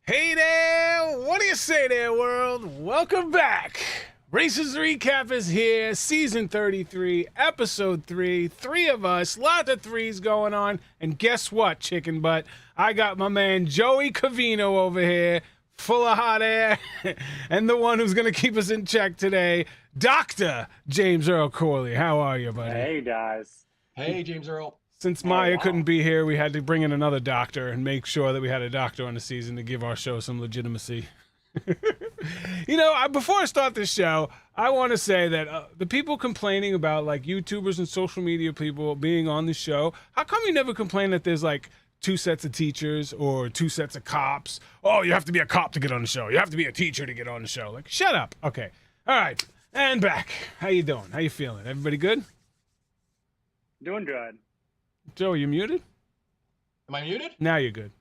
Hey there! What do you say there, world? Welcome back. Races Recap is here, season 33, episode 3. Three of us, lots of threes going on. And guess what, chicken butt? I got my man Joey Cavino over here, full of hot air, and the one who's going to keep us in check today, Dr. James Earl Corley. How are you, buddy? Hey, guys. Hey, James Earl. Since Maya couldn't be here, we had to bring in another doctor and make sure that we had a doctor on the season to give our show some legitimacy. Before I start this show, I want to say that the people complaining about like YouTubers and social media people being on the show, how come you never complain that there's like two sets of teachers or two sets of cops? Oh, you have to be a cop to get on the show. You have to be a teacher to get on the show. Like, shut up. Okay. All right. And back. How you doing? How you feeling? Everybody good? Doing good. Joe, you muted? Am I muted? Now you're good.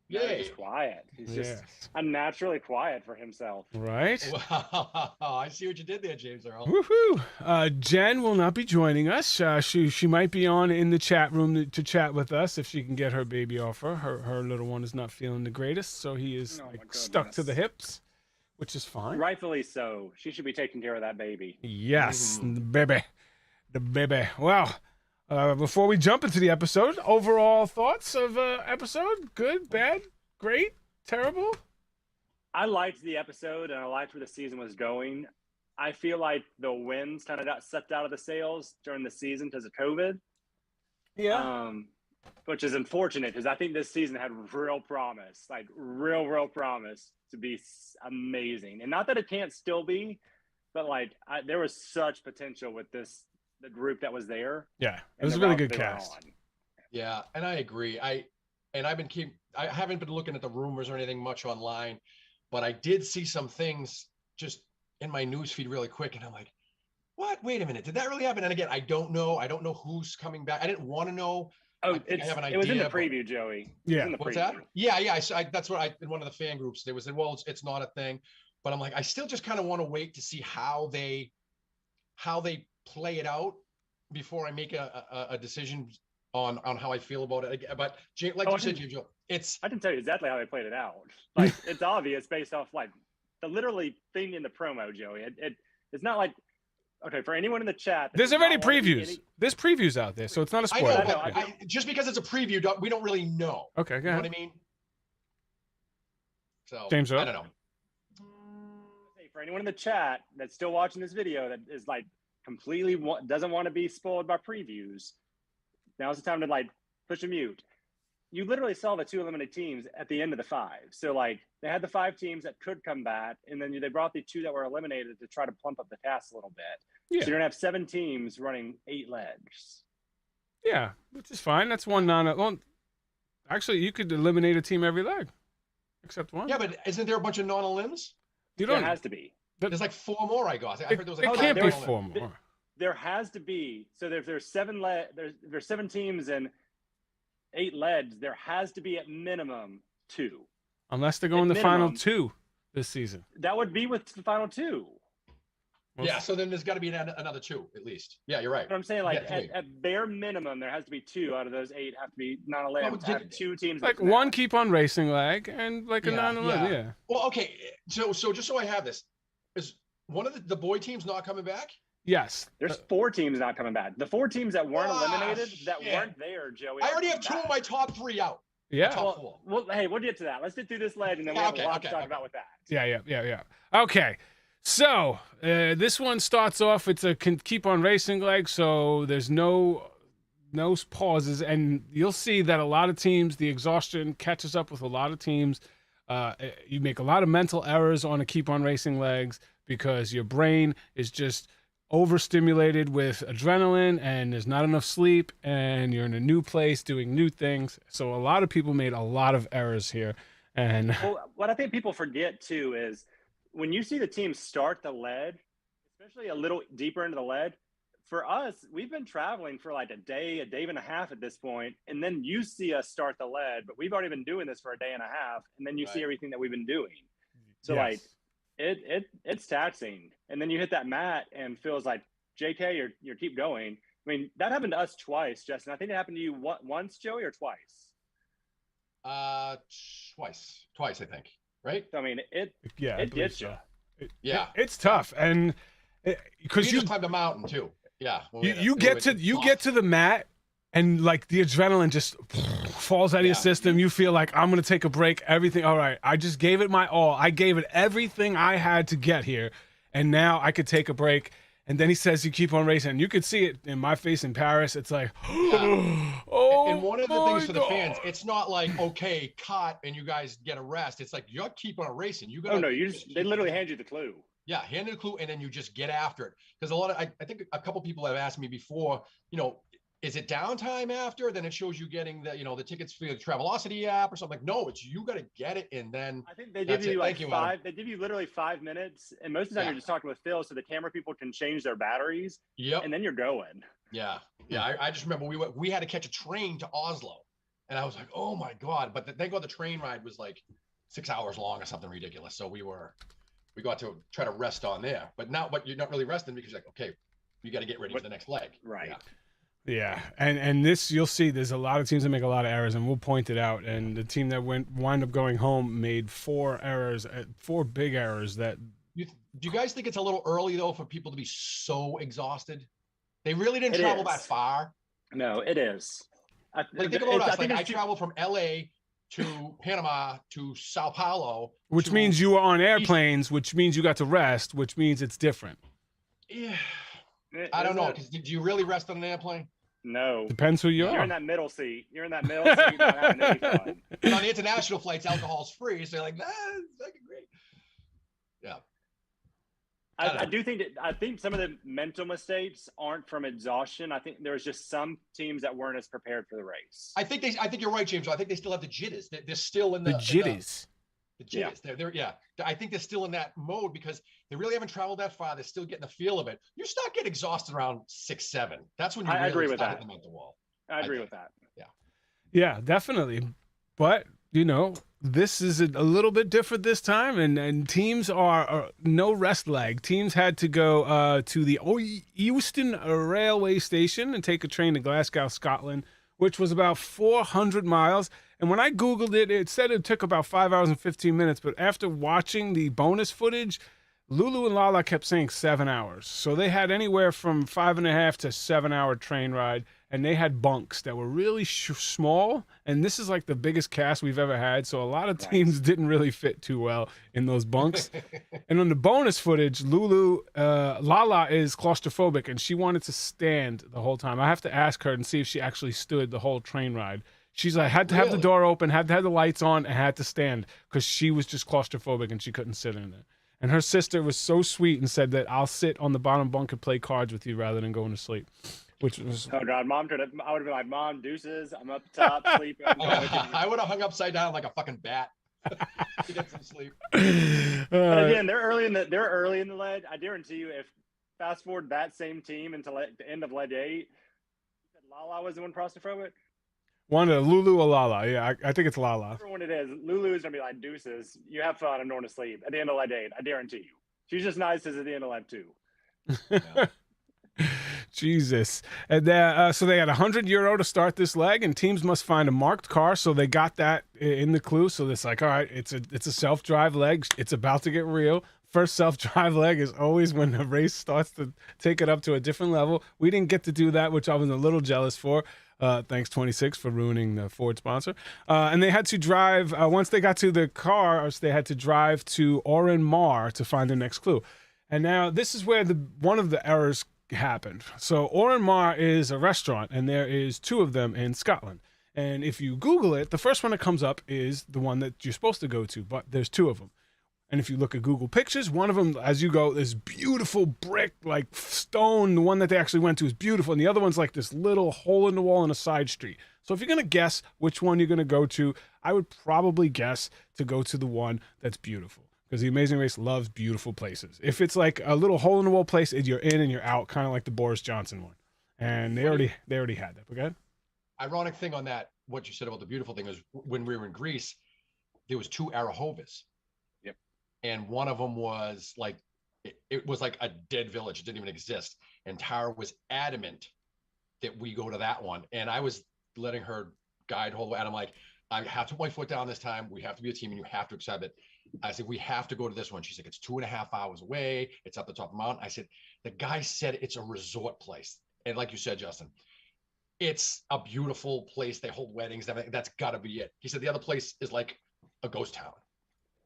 Yay. He's quiet. He's Yes. just unnaturally quiet for himself. Right? Wow, I see what you did there, James Earl. Woohoo! Jen will not be joining us. She might be on in the chat room to chat with us if she can get her baby off her. Her little one is not feeling the greatest, so he is Oh, my stuck to the goodness. hips, which is fine. Rightfully so. She should be taking care of that baby. Yes, the baby. Well, before we jump into the episode, overall thoughts of episode? Good, bad, great, terrible? I liked the episode and I liked where the season was going. I feel like the wins kind of got sucked out of the sails during the season because of COVID. Yeah. Which is unfortunate because I think this season had real promise, like real promise to be amazing. And not that it can't still be, but like there was such potential with the group that was there. Yeah, it and was the a really route good they were cast. on. Yeah, and I agree. I haven't been looking at the rumors or anything much online, but I did see some things just in my news feed really quick, and I'm like, what? Wait a minute, did that really happen? And again, I don't know. I don't know who's coming back. I didn't want to know. Oh, I have an it was in the idea, but- preview, Joey. It was Yeah. in the What's preview. that? Yeah. That's what in one of the fan groups they was saying, well, it's not a thing, but I'm like, I still just kind of want to wait to see how they play it out before I make a decision on how I feel about it. But like you said, James, it's I can tell you exactly how they played it out. Like it's obvious based off like the literally thing in the promo, Joey. It's not like okay for anyone in the chat. that There's does already not want to see previews. There's previews out there, so it's not a I spoiler. know, I but know. just because it's a preview, we don't really know. Okay, go You know ahead. what I mean? So James, I don't know. Hey, for anyone in the chat that's still watching this video that is like completely doesn't want to be spoiled by previews, now's the time to like push a mute. You literally saw the two eliminated teams at the end of the five. So like they had the 5 teams that could come back, and then they brought the 2 that were eliminated to try to plump up the cast a little bit. Yeah. So you're gonna have 7 teams running 8 legs. Yeah, which is fine. That's one well, actually, you could eliminate a team every leg, except one. Yeah, but isn't there a bunch of non-elims? you There don't. has to be. There's like 4 more I got. I heard there was like It Oh, can't there be was- 4 more. There has to be. So if there's 7 there's 7 teams and 8 legs, there has to be at minimum 2. Unless they're going at the final minimum. 2 this season. That would be with the final 2. Well, Yeah, so then there's got to be another 2 at least. Yeah, you're right. But I'm saying, like, Yeah, 3. at bare minimum, there has to be 2 out of those 8 have to be non-eliminated. Well, to have 2 teams. like that come one out. keep on racing leg and like a Yeah, non-11. yeah. Yeah. Well, okay. So just so I have this, is one of the boy teams not coming back? Yes. There's 4 teams not coming back. The 4 teams that weren't Ah, eliminated, that shit. weren't there, Joey. I are already have coming 2 of back. my top 3 out. Yeah. Top 4. Well, hey, we'll get to that. Let's get through this leg, and then we have Okay, a lot to okay, talk okay. about with that. Yeah. Okay. So this one starts off. It's a keep on racing leg, so there's no pauses, and you'll see that a lot of teams, the exhaustion catches up with a lot of teams. You make a lot of mental errors on a keep on racing legs because your brain is just overstimulated with adrenaline, and there's not enough sleep, and you're in a new place doing new things. So a lot of people made a lot of errors here, and Well, what I think people forget too is when you see the team start the lead, especially a little deeper into the lead, for us, we've been traveling for like a day and a half at this point, and then you see us start the lead, but we've already been doing this for a day and a half, and then you see Right. everything that we've been doing. So Yes. like it's taxing, and then you hit that mat and feels like JK, you're keep going. I mean, that happened to us twice, Justin. I think it happened to you once, Joey, or twice. Twice, I think. right? I mean, it Yeah, I it believe gets you. so. Yeah. It's tough, and You because just climbed a mountain too. Yeah. you get to the mat, and like the adrenaline just falls out of your system. You feel like I'm gonna take a break. Everything, all right. I just gave it my all. I gave it everything I had to get here, and now I could take a break. And then he says, "You keep on racing." And you could see it in my face in Paris. It's like, oh, and one of the things for the God. fans, it's not like, okay, cut and you guys get a rest. It's like you keep on racing. You got. Oh no, they literally hand you the clue. Yeah, hand you the clue, and then you just get after it. Because a lot of I think a couple people have asked me before, is it downtime after? Then it shows you getting the tickets for the Travelocity app or something. Like, no, it's you got to get it, and then I think they give you like Adam. five. They give you literally 5 minutes, and most of the time you're just talking with Phil, so the camera people can change their batteries. Yep. And then you're going. Yeah. I just remember we had to catch a train to Oslo, and I was like, oh my God! But thank God the train ride was like 6 hours long or something ridiculous. So we got to try to rest on there. But you're not really resting because you're like, okay, you got to get ready for the next leg. Right. Yeah, and this you'll see. There's a lot of teams that make a lot of errors, and we'll point it out. And the team that wind up going home made 4 errors, 4 big errors. That do you guys think it's a little early though for people to be so exhausted? They really didn't travel that far. No, it is. Think about us. Like I traveled from LA to Panama to Sao Paulo, which means you were on airplanes, which means you got to rest, which means it's different. Yeah. I don't know, because did you really rest on an airplane? No. Depends who you are. You're in that middle seat. You're in that middle seat. Not having any fun. And on the international flights, alcohol's free, so you're like, that's fucking great. Yeah. I think some of the mental mistakes aren't from exhaustion. I think there's just some teams that weren't as prepared for the race. I think you're right, James. I think they still have the jitters. They're still in the jitters. The jitters. Yeah. I think they're still in that mode because they really haven't traveled that far. They're still getting the feel of it. You start getting exhausted around 6, 7. That's when you really agree with start that. hitting them at the wall. I agree with that. Yeah. Yeah, definitely. But this is a little bit different this time, and teams are no rest leg. Teams had to go to the Euston railway station and take a train to Glasgow, Scotland, which was about 400 miles. And when I Googled it, it said it took about 5 hours and 15 minutes. But after watching the bonus footage, Lulu and Lala kept saying 7 hours. So they had anywhere from 5.5 to 7 hour train ride. And they had bunks that were really small. And this is like the biggest cast we've ever had. So a lot of teams didn't really fit too well in those bunks. And on the bonus footage, Lala is claustrophobic and she wanted to stand the whole time. I have to ask her and see if she actually stood the whole train ride. She's like, had to have the door open, had to have the lights on, and had to stand because she was just claustrophobic and she couldn't sit in it. And her sister was so sweet and said that I'll sit on the bottom bunk and play cards with you rather than going to sleep. Which was I would have been like, Mom, deuces. I'm up top sleeping. I would have hung upside down like a fucking bat to get some sleep. But again, they're early in the lead. I guarantee you, if fast forward that same team until the end of leg 8, you said Lala was the one claustrophobic. One of Lulu or Lala. Yeah, I think it's Lala. Whichever one it is, Lulu is gonna be like, deuces. You have fun. I'm going to sleep at the end of leg 8. I guarantee you. She's just nice as at the end of leg 2. Yeah. Jesus. And so they had €100 to start this leg, and teams must find a marked car. So they got that in the clue. So it's like, all right, it's a self-drive leg. It's about to get real. First self-drive leg is always when the race starts to take it up to a different level. We didn't get to do that, which I was a little jealous for. Thanks 26 for ruining the Ford sponsor. And they had to drive, once they got to the cars, they had to drive to Oran Mar to find the next clue. And now this is where one of the errors happened. So Oran Mar is a restaurant, and there is 2 of them in Scotland. And if you Google it, the first one that comes up is the one that you're supposed to go to, but there's 2 of them. And if you look at Google Pictures, one of them, as you go, this beautiful brick, like stone. The one that they actually went to is beautiful. And the other one's like this little hole in the wall on a side street. So if you're going to guess which one you're going to go to, I would probably guess to go to the one that's beautiful. Because the Amazing Race loves beautiful places. If it's like a little hole in the wall place, you're in and you're out, kind of like the Boris Johnson one. And they already had that. But go ahead. Ironic thing on that, what you said about the beautiful thing is when we were in Greece, there was 2 Arahovas. Yep. And one of them was like, it was like a dead village. It didn't even exist. And Tara was adamant that we go to that one. And I was letting her guide whole way. And I'm like, I have to put my foot down this time. We have to be a team and you have to accept it. I said, we have to go to this one. She's like, it's 2.5 hours away. It's up the top of the mountain. I said, the guy said it's a resort place. And like you said, Justin, it's a beautiful place. They hold weddings. That's got to be it. He said the other place is like a ghost town.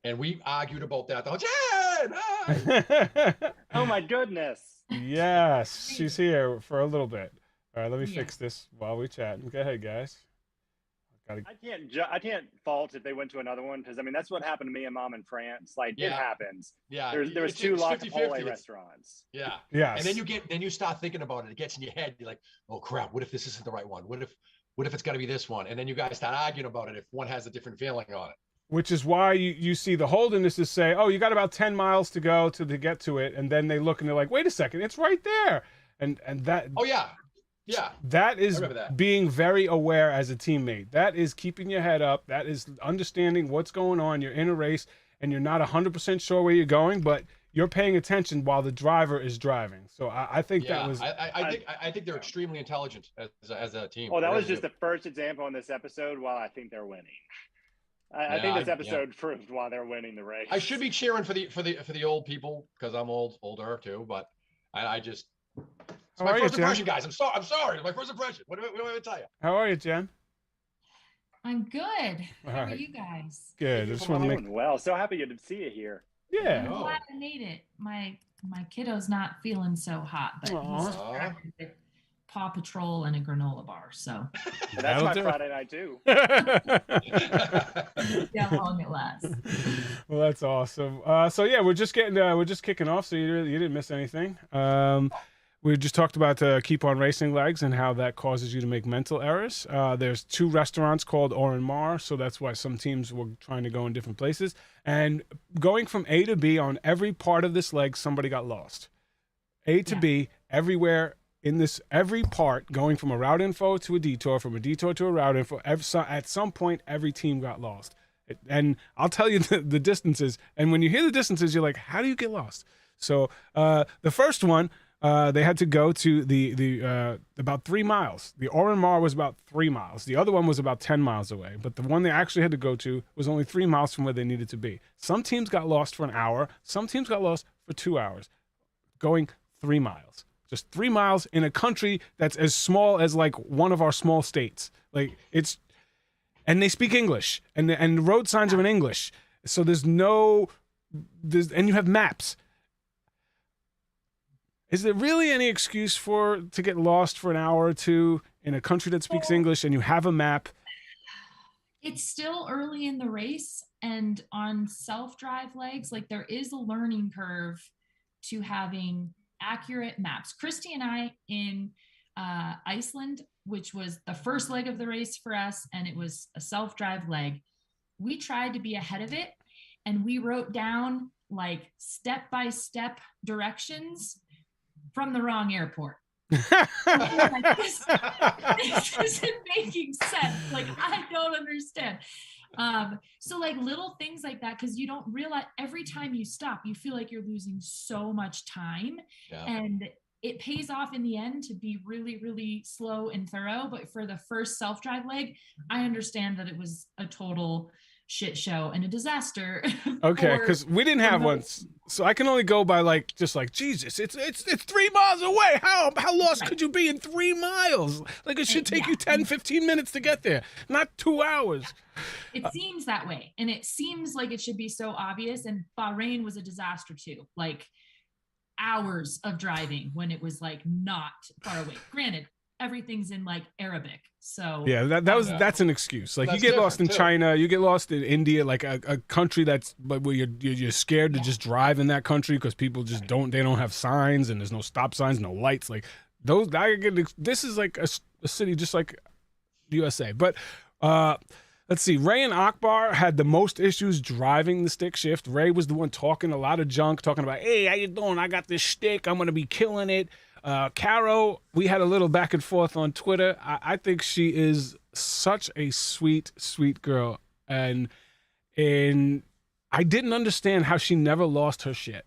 And we argued about that. Jen, hi! Oh my goodness. Yes, she's here for a little bit. All right, let me fix this while we chat. Go ahead, guys. I can't fault if they went to another one because I mean that's what happened to me and Mom in France. Like it happens. Yeah, there was two La Capole restaurants. Yeah, yeah. And then you start thinking about it. It gets in your head. You're like, oh crap, what if this isn't the right one? What if it's got to be this one? And then you guys start arguing about it if one has a different feeling on it. Which is why you see the holdenness is say, oh, you got about 10 miles to go to get to it, and then they look and they're like, wait a second, it's right there, and that. Oh yeah. Yeah, that is being very aware as a teammate. That is keeping your head up. That is understanding what's going on. You're in a race and you're not 100% sure where you're going, but you're paying attention while the driver is driving. So I think that was. I think they're extremely intelligent as a team. Oh, that was just the first example in this episode. While I think they're winning, I think this episode proved why they're winning the race. I should be cheering for the old people because I'm older too, but I just. It's my first impression, guys. I'm sorry. My first impression. What do I tell you? How are you, Jen? I'm good. How are you guys? Good. I just want to make. Well, so happy to see you here. Yeah. I'm glad I made it. My kiddo's not feeling so hot, but he's distracted with Paw Patrol and a granola bar. So that's my Friday night too. See how long it lasts. Well, that's awesome. So yeah, we're just kicking off. So you didn't miss anything. We just talked about keep on racing legs and how that causes you to make mental errors. There's 2 restaurants called Or and Mar, so that's why some teams were trying to go in different places. And going from A to B on every part of this leg, somebody got lost. A to B, everywhere in this, every part, going from a route info to a detour, from a detour to a route info, at some point, every team got lost. And I'll tell you the distances. And when you hear the distances, you're like, how do you get lost? So the first one, they had to go to the about 3 miles. The Or and Mar was about 3 miles. The other one was about 10 miles away. But the one they actually had to go to was only 3 miles from where they needed to be. Some teams got lost for an hour. Some teams got lost for 2 hours. Going 3 miles. Just 3 miles in a country that's as small as like one of our small states. Like it's, and they speak English, and the road signs are in English. So and you have maps. Is there really any excuse to get lost for an hour or two in a country that speaks English and you have a map? It's still early in the race, and on self-drive legs, like there is a learning curve to having accurate maps. Christy and I in Iceland, which was the first leg of the race for us, and it was a self-drive leg, we tried to be ahead of it, and we wrote down like step-by-step directions from the wrong airport. Like, this isn't making sense. Like, I don't understand. So like little things like that, because you don't realize every time you stop, you feel like you're losing so much time. Yeah. And it pays off in the end to be really, really slow and thorough. But for the first self-drive leg, I understand that it was a total shit show and a disaster. Okay, because we didn't have one, so I can only go by Jesus, it's 3 miles away. How lost could you be in 3 miles? Like it should take you 10-15 minutes to get there, not 2 hours. It seems that way, and it seems like it should be so obvious, and Bahrain was a disaster too, like hours of driving when it was like not far away. Granted, everything's in like Arabic, so yeah, that's an excuse. Like, that's, you get lost in China, you get lost in India, like a country that's where you're scared to just drive in that country because people just don't have signs, and there's no stop signs, no lights. Like those, this is like a city just like the USA. But let's see, Ray and Akbar had the most issues driving the stick shift. Ray was the one talking a lot of junk, talking about, hey, how you doing? I got this stick, I'm gonna be killing it. Caro, we had a little back and forth on Twitter. I think she is such a sweet, sweet girl. And I didn't understand how she never lost her shit.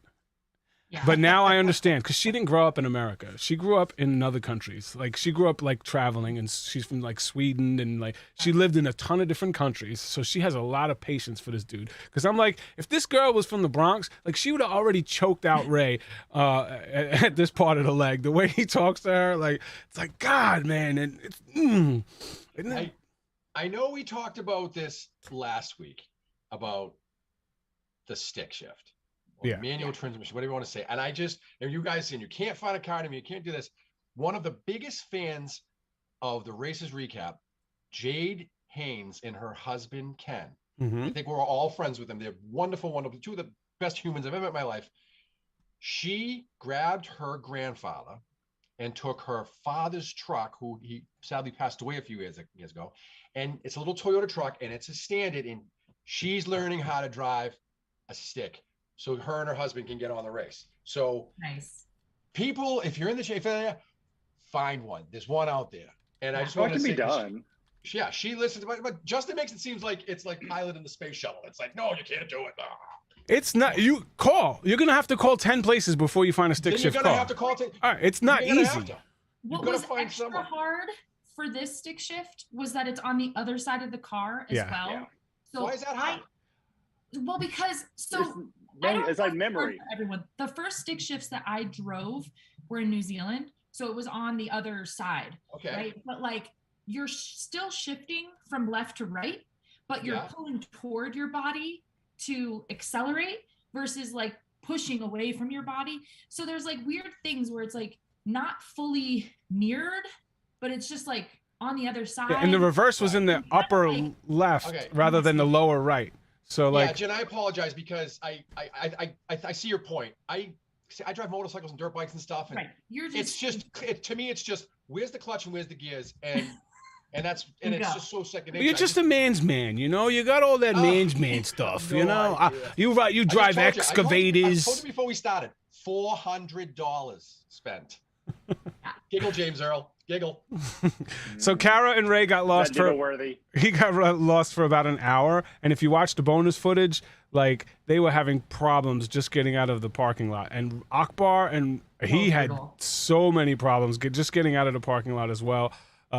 Yeah. But now I understand because she didn't grow up in America. She grew up in other countries. Like she grew up like traveling, and she's from like Sweden, and like she lived in a ton of different countries. So she has a lot of patience for this dude. Because I'm like, if this girl was from the Bronx, like she would have already choked out Ray at this part of the leg. The way he talks to her, like it's like God, man, and it's. Isn't it? I know we talked about this last week about the stick shift. Or manual transmission, whatever you want to say. And you guys saying you can't find a car to me, you can't do this. One of the biggest fans of the races recap, Jade Haynes and her husband Ken. Mm-hmm. I think we're all friends with them. They're wonderful, wonderful. Two of the best humans I've ever met in my life. She grabbed her grandfather and took her father's truck, who he sadly passed away a few years ago. And it's a little Toyota truck, and it's a standard, and she's learning how to drive a stick, so her and her husband can get on the race. So nice. People, if you're in the shape area, find one. There's one out there. And I just want to say, be done. She listens, but Justin makes it seem like it's like piloting the space shuttle. It's like, no, you can't do it. It's not. You call. You're gonna have to call 10 places before you find a stick shift car. You're gonna have to call. All right, it's not easy. What was extra hard for this stick shift was that it's on the other side of the car as well. Yeah. So why is that hard? Well, because it's like memory. Everyone, the first stick shifts that I drove were in New Zealand, so it was on the other side. Okay. Right, but like you're still shifting from left to right, but you're pulling toward your body to accelerate versus like pushing away from your body. So there's like weird things where it's like not fully mirrored, but it's just like on the other side. Yeah, and the reverse was in the upper left rather than the lower right. So like, Jen, I apologize because I see your point. I drive motorcycles and dirt bikes and stuff, and to me it's just where's the clutch and where's the gears, and it's just so second nature. You're just a man's man, you know. You got all that man's man stuff, you know. You drive excavators. I told you before we started, $400 spent. Giggle, James Earl. Giggle. So Kara and Ray got lost he got lost for about an hour, and if you watch the bonus footage, like they were having problems just getting out of the parking lot, and Akbar and he had so many problems just getting out of the parking lot as well.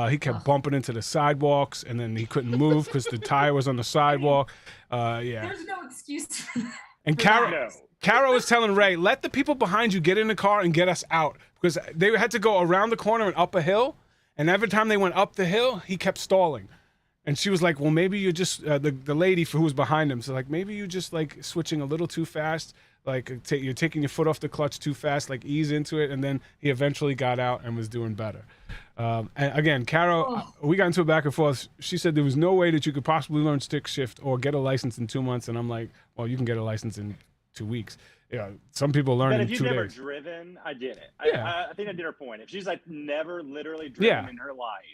He kept bumping into the sidewalks, and then he couldn't move because the tire was on the sidewalk. There's no excuse for that. And Kara was telling Ray, let the people behind you get in the car and get us out, because they had to go around the corner and up a hill, and every time they went up the hill, he kept stalling. And she was like, well, maybe you're just, the lady who was behind him, so like, maybe you just like switching a little too fast, like you're taking your foot off the clutch too fast, like ease into it, and then he eventually got out and was doing better. And again, Kara, we got into a back and forth. She said there was no way that you could possibly learn stick shift or get a license in 2 months, and I'm like, well, you can get a license in 2 weeks. Yeah, some people learn in 2 days. If you've never driven, I get it. Yeah. I think I did her point. If she's like never literally driven in her life,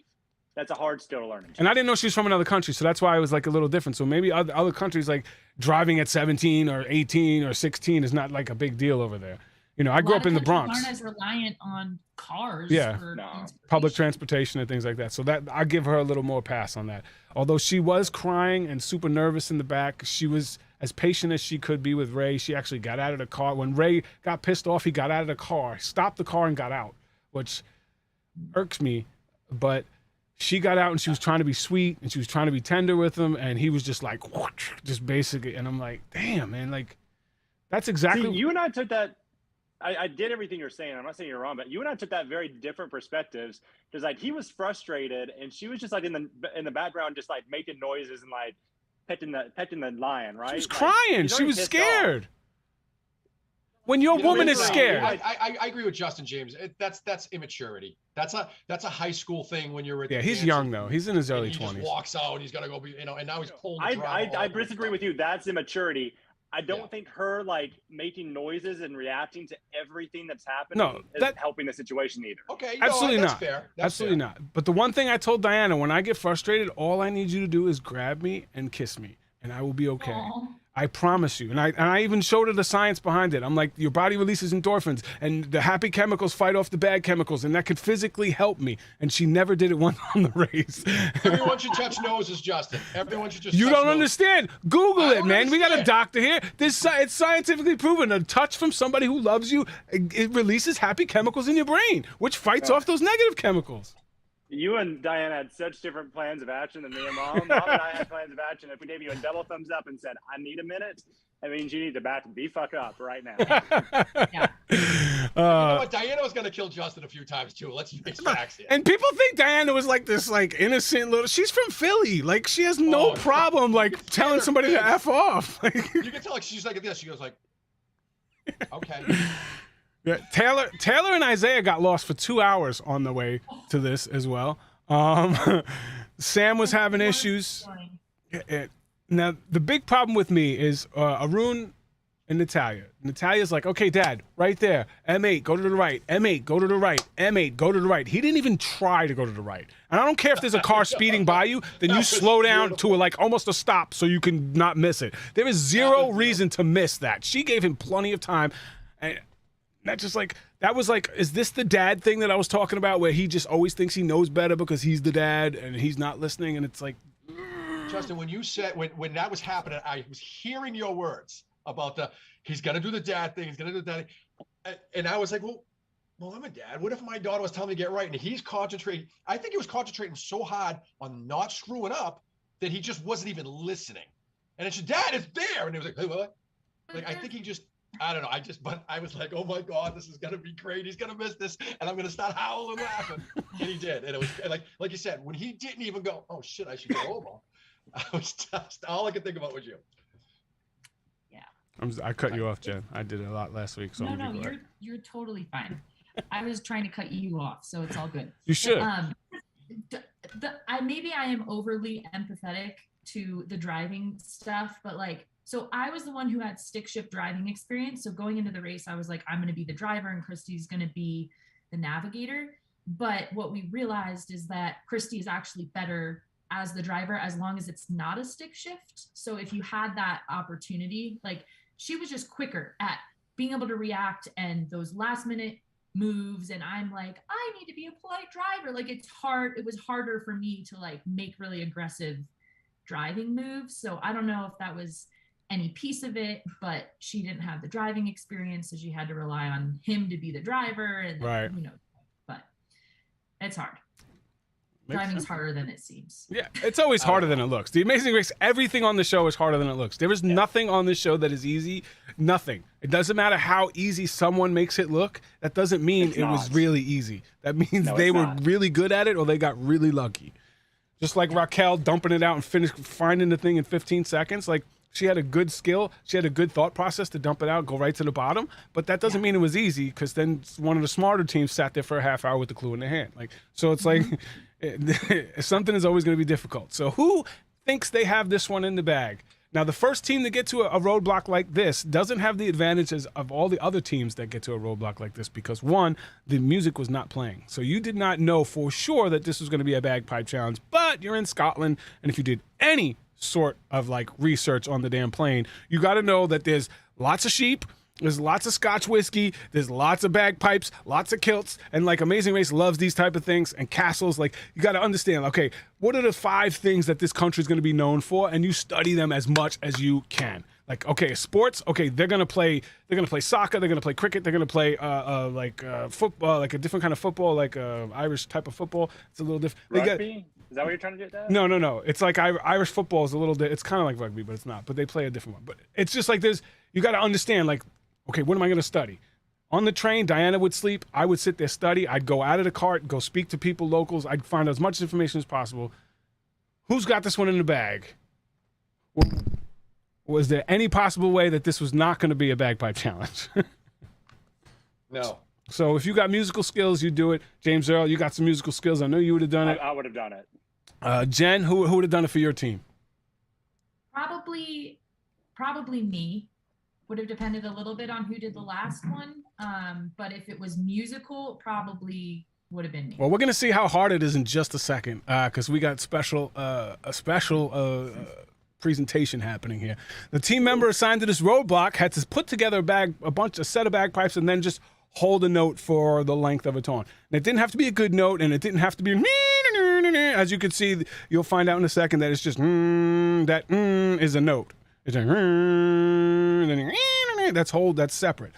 that's a hard skill to learn. And I didn't know she was from another country, so that's why it was like a little different. So maybe other countries, like driving at 17 or 18 or 16 is not like a big deal over there. You know, I grew up in the Bronx. Aren't as reliant on cars. Public transportation and things like that. So that I give her a little more pass on that. Although she was crying and super nervous in the back, she was as patient as she could be with Ray. She actually got out of the car. When Ray got pissed off, he got out of the car, stopped the car, and got out, which irks me. But she got out and she was trying to be sweet and she was trying to be tender with him, and he was just like, just basically. And I'm like, damn, man, like that's exactly. See, you and I took that. I did everything you're saying. I'm not saying you're wrong, but you and I took that very different perspectives. Because like he was frustrated, and she was just like in the background, just like making noises and like petting the lion, right? She was crying. She was scared. Off. When your woman is scared. I agree with Justin, James. That's immaturity. That's a high school thing when you're with. Yeah, he's young though. He's in his early 20s. He just walks out. He's gonna go be, and now he's pulling. I disagree with you. That's immaturity. I don't think her like making noises and reacting to everything that's happening is helping the situation either. Okay, absolutely that's not. Fair. Absolutely not. But the one thing I told Diana, when I get frustrated, all I need you to do is grab me and kiss me, and I will be okay. I promise you. And I even showed her the science behind it. I'm like, your body releases endorphins, and the happy chemicals fight off the bad chemicals, and that could physically help me. And she never did it once on the race. Everyone should touch noses, Justin. Everyone should just You touch don't noses. understand. Google I it, don't man. We got a understand. doctor here. It's scientifically proven. A touch from somebody who loves you, it releases happy chemicals in your brain, which fights off those negative chemicals. You and Diana had such different plans of action than me and Mom. Mom and I had plans of action. If we gave you a double thumbs up and said, I need a minute, that means you need to back the fuck up right now. Yeah. You know what? Diana was going to kill Justin a few times, too. Let's face facts here. And people think Diana was like this, like, innocent little. She's from Philly. Like, she has no problem, like, telling somebody to F off. Like, You can tell, like, she's like this. She goes like, okay. yeah, Taylor and Isaiah got lost for 2 hours on the way to this as well. Sam was having issues. Now, the big problem with me is Arun and Natalia. Natalia's like, okay, Dad, right there. M8, go to the right. M8, go to the right. M8, go to the right. He didn't even try to go to the right. And I don't care if there's a car speeding by you, then you slow down to like almost a stop so you can not miss it. There is zero reason to miss that. She gave him plenty of time. And that just like, that was like, is this the dad thing that I was talking about where he just always thinks he knows better because he's the dad and he's not listening? And it's like, Justin, when you said, when that was happening, I was hearing your words about he's going to do the dad thing. He's going to do the dad thing. And I was like, well, I'm a dad. What if my daughter was telling me to get right? And he's concentrating. I think he was concentrating so hard on not screwing up that he just wasn't even listening. And it's Dad, it's there. And he was like, hey, what? Like, I think he just, I don't know. But I was like, oh my God, this is going to be great. He's going to miss this. And I'm going to start howling laughing. And he did. And it was like you said, when he didn't even go, oh shit, I should go over. I was just, all I could think about was you. Yeah. I cut you off, Jen. I did it a lot last week. So No, you're totally fine. I was trying to cut you off, so it's all good. You should. Maybe I am overly empathetic to the driving stuff, but like, so I was the one who had stick shift driving experience. So going into the race, I was like, I'm going to be the driver and Christy's going to be the navigator. But what we realized is that Christy is actually better as the driver as long as it's not a stick shift. So if you had that opportunity, like she was just quicker at being able to react and those last minute moves. And I'm like, I need to be a polite driver. Like it's hard. It was harder for me to like make really aggressive driving moves. So I don't know if that was any piece of it, but she didn't have the driving experience. So she had to rely on him to be the driver and, right. But it's hard. Makes Driving sense. is harder than it seems. Yeah, it's always harder than it looks. The Amazing Race, everything on the show is harder than it looks. There is nothing on this show that is easy. Nothing. It doesn't matter how easy someone makes it look. That doesn't mean it was really easy. That means they were really good at it or they got really lucky. Just like Raquel dumping it out and finding the thing in 15 seconds. Like she had a good skill. She had a good thought process to dump it out, go right to the bottom. But that doesn't mean it was easy because then one of the smarter teams sat there for a half hour with the clue in their hand. Like so, it's like something is always going to be difficult. So who thinks they have this one in the bag? Now, the first team to get to a roadblock like this doesn't have the advantages of all the other teams that get to a roadblock like this because, one, the music was not playing. So you did not know for sure that this was going to be a bagpipe challenge, but you're in Scotland, and if you did any sort of like research on the damn plane, you got to know that there's lots of sheep, there's lots of Scotch whiskey, there's lots of bagpipes, lots of kilts, and like Amazing Race loves these type of things, and castles. Like you got to understand, okay, what are the 5 things that this country is going to be known for, and you study them as much as you can. Like, okay, sports, okay, they're gonna play soccer, they're gonna play cricket, they're gonna play football, like a different kind of football, like Irish type of football. It's a little different. Rugby? Is that what you're trying to get at? No. It's like Irish football is a little bit. It's kind of like rugby, but it's not. But they play a different one. But it's just like you got to understand, like, okay, what am I going to study? On the train, Diana would sleep. I would sit there, study. I'd go out of the cart, go speak to people, locals. I'd find as much information as possible. Who's got this one in the bag? Was there any possible way that this was not going to be a bagpipe challenge? No. So if you got musical skills, you do it. James Earl, you got some musical skills. I know you would have done it. I would have done it. Jen, who would have done it for your team? Probably me. Would have depended a little bit on who did the last one. But if it was musical, probably would have been me. Well, we're going to see how hard it is in just a second because we got a special presentation happening here. The team member assigned to this roadblock had to put together a set of bagpipes and then just hold a note for the length of a tone. And it didn't have to be a good note, and it didn't have to be as you can see. You'll find out in a second that it's just that is a note. It's like that's separate.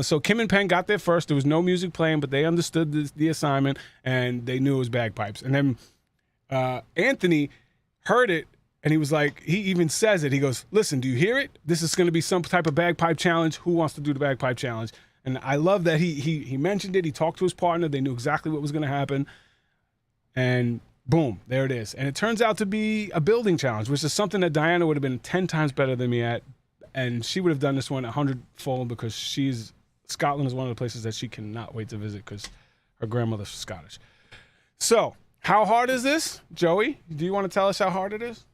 So Kim and Penn got there first. There was no music playing, but they understood the assignment and they knew it was bagpipes. And then Anthony heard it, and he was like, he even says it. He goes, "Listen, do you hear it? This is going to be some type of bagpipe challenge. Who wants to do the bagpipe challenge?" And I love that he mentioned it. He talked to his partner. They knew exactly what was going to happen. And boom, there it is. And it turns out to be a building challenge, which is something that Diana would have been 10 times better than me at. And she would have done this one 100-fold because Scotland is one of the places that she cannot wait to visit because her grandmother's Scottish. So, how hard is this? Joey, do you want to tell us how hard it is?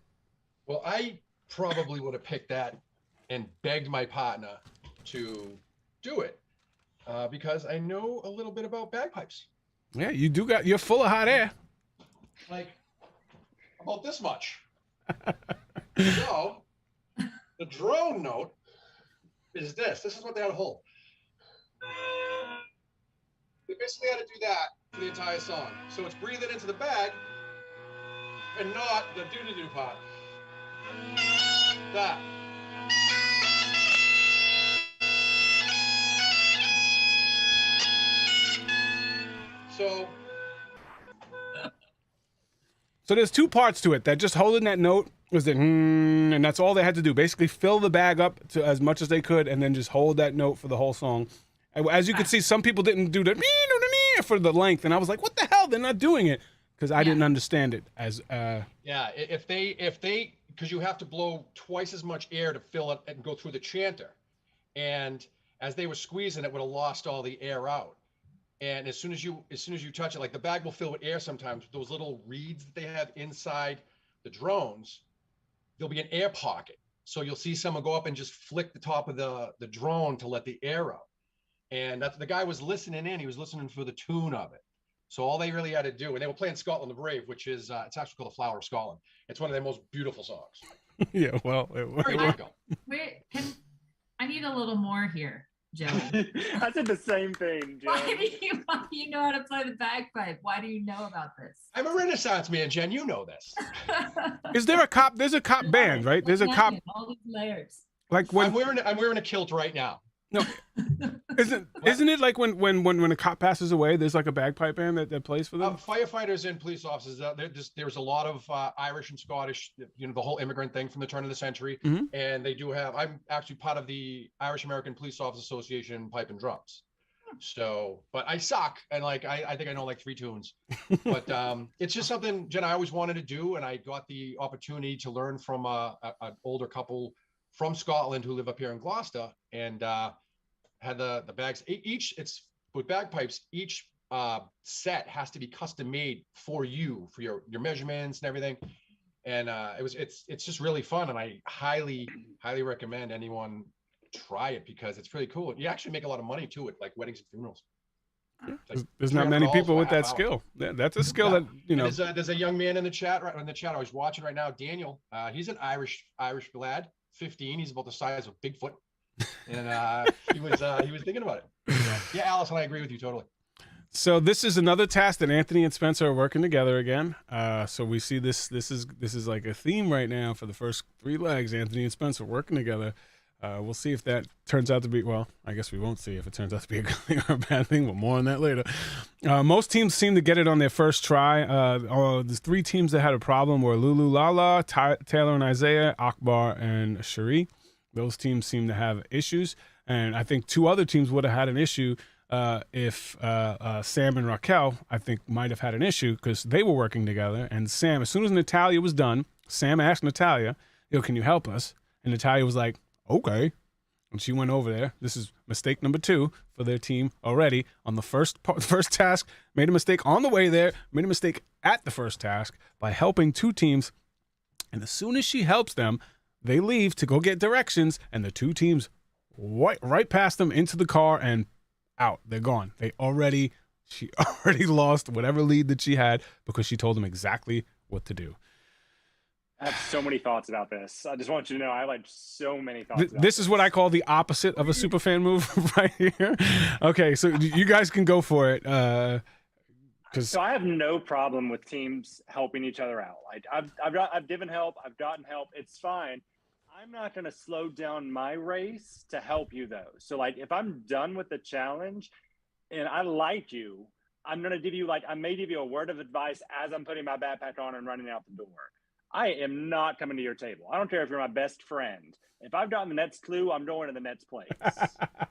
Well, I probably would have picked that and begged my partner to do it because I know a little bit about bagpipes. Yeah, you're full of hot air. Like about this much. So the drone note is this. This is what they had to hold. They basically had to do that for the entire song. So it's breathing into the bag and not the doo-doo-doo part. That. So there's two parts to it. That just holding that note was the and that's all they had to do. Basically fill the bag up to as much as they could and then just hold that note for the whole song. As you can see, some people didn't do the for the length, and I was like, what the hell? They're not doing it because I didn't understand it as Yeah, if they because you have to blow twice as much air to fill it and go through the chanter. And as they were squeezing, it would have lost all the air out. And as soon as you touch it, like the bag will fill with air sometimes. Those little reeds that they have inside the drones, there'll be an air pocket. So you'll see someone go up and just flick the top of the drone to let the air out. And that's, the guy was listening in. He was listening for the tune of it. So all they really had to do, and they were playing Scotland the Brave, which is it's actually called The Flower of Scotland. It's one of their most beautiful songs. Yeah, well, Very difficult. Wait, I need a little more here, Joey. I said the same thing, Jen. Why do you know how to play the bagpipe? Why do you know about this? I'm a Renaissance man, Jen. You know this. Is there a cop? There's a cop band, right? There's a cop. All these layers. Like when I'm wearing a kilt right now. No, isn't it like when a cop passes away, there's like a bagpipe band that plays for them? Firefighters and police officers. There's a lot of Irish and Scottish. You know, the whole immigrant thing from the turn of the century, and they do have. I'm actually part of the Irish American Police Officers Association pipe and drums. So, but I suck, and like I think I know like 3 tunes, but it's just something, Jen, I always wanted to do, and I got the opportunity to learn from an older couple from Scotland who live up here in Gloucester, and had the bags. It's with bagpipes. Each set has to be custom made for you for your measurements and everything, and it's just really fun, and I highly recommend anyone try it because it's really cool. You actually make a lot of money too at like weddings and funerals. Like there's not many people with that skill. That's a skill that you know. There's a young man in the chat I was watching right now, Daniel. He's an Irish lad, 15. He's about the size of Bigfoot, and he was thinking about it. Yeah, Allison, I agree with you totally. So this is another task that Anthony and Spencer are working together again. So we see this is like a theme right now for the first 3 legs. Anthony and Spencer working together. We'll see if that turns out to be, well, I guess we won't see if it turns out to be a good thing or a bad thing, but more on that later. Most teams seem to get it on their first try. There's 3 teams that had a problem were Lulu Lala, Taylor and Isaiah, Akbar and Cherie. Those teams seem to have issues. And I think 2 other teams would have had an issue if Sam and Raquel, I think, might have had an issue because they were working together. And Sam, as soon as Natalia was done, Sam asked Natalia, can you help us? And Natalia was like, okay. And she went over there. This is mistake number 2 for their team already on the first task. Made a mistake on the way there. Made a mistake at the first task by helping 2 teams. And as soon as she helps them, they leave to go get directions. And the 2 teams right past them into the car and out. They're gone. She already lost whatever lead that she had because she told them exactly what to do. I have so many thoughts about this. I just want you to know I have like so many thoughts. About This is what I call the opposite of a superfan move right here. Okay, so you guys can go for it. So I have no problem with teams helping each other out. Like I've given help, I've gotten help. It's fine. I'm not going to slow down my race to help you though. So like if I'm done with the challenge and I like you, I'm going to give you I may give you a word of advice as I'm putting my backpack on and running out the door. I am not coming to your table. I don't care if you're my best friend. If I've gotten the Nets clue, I'm going to the Nets place.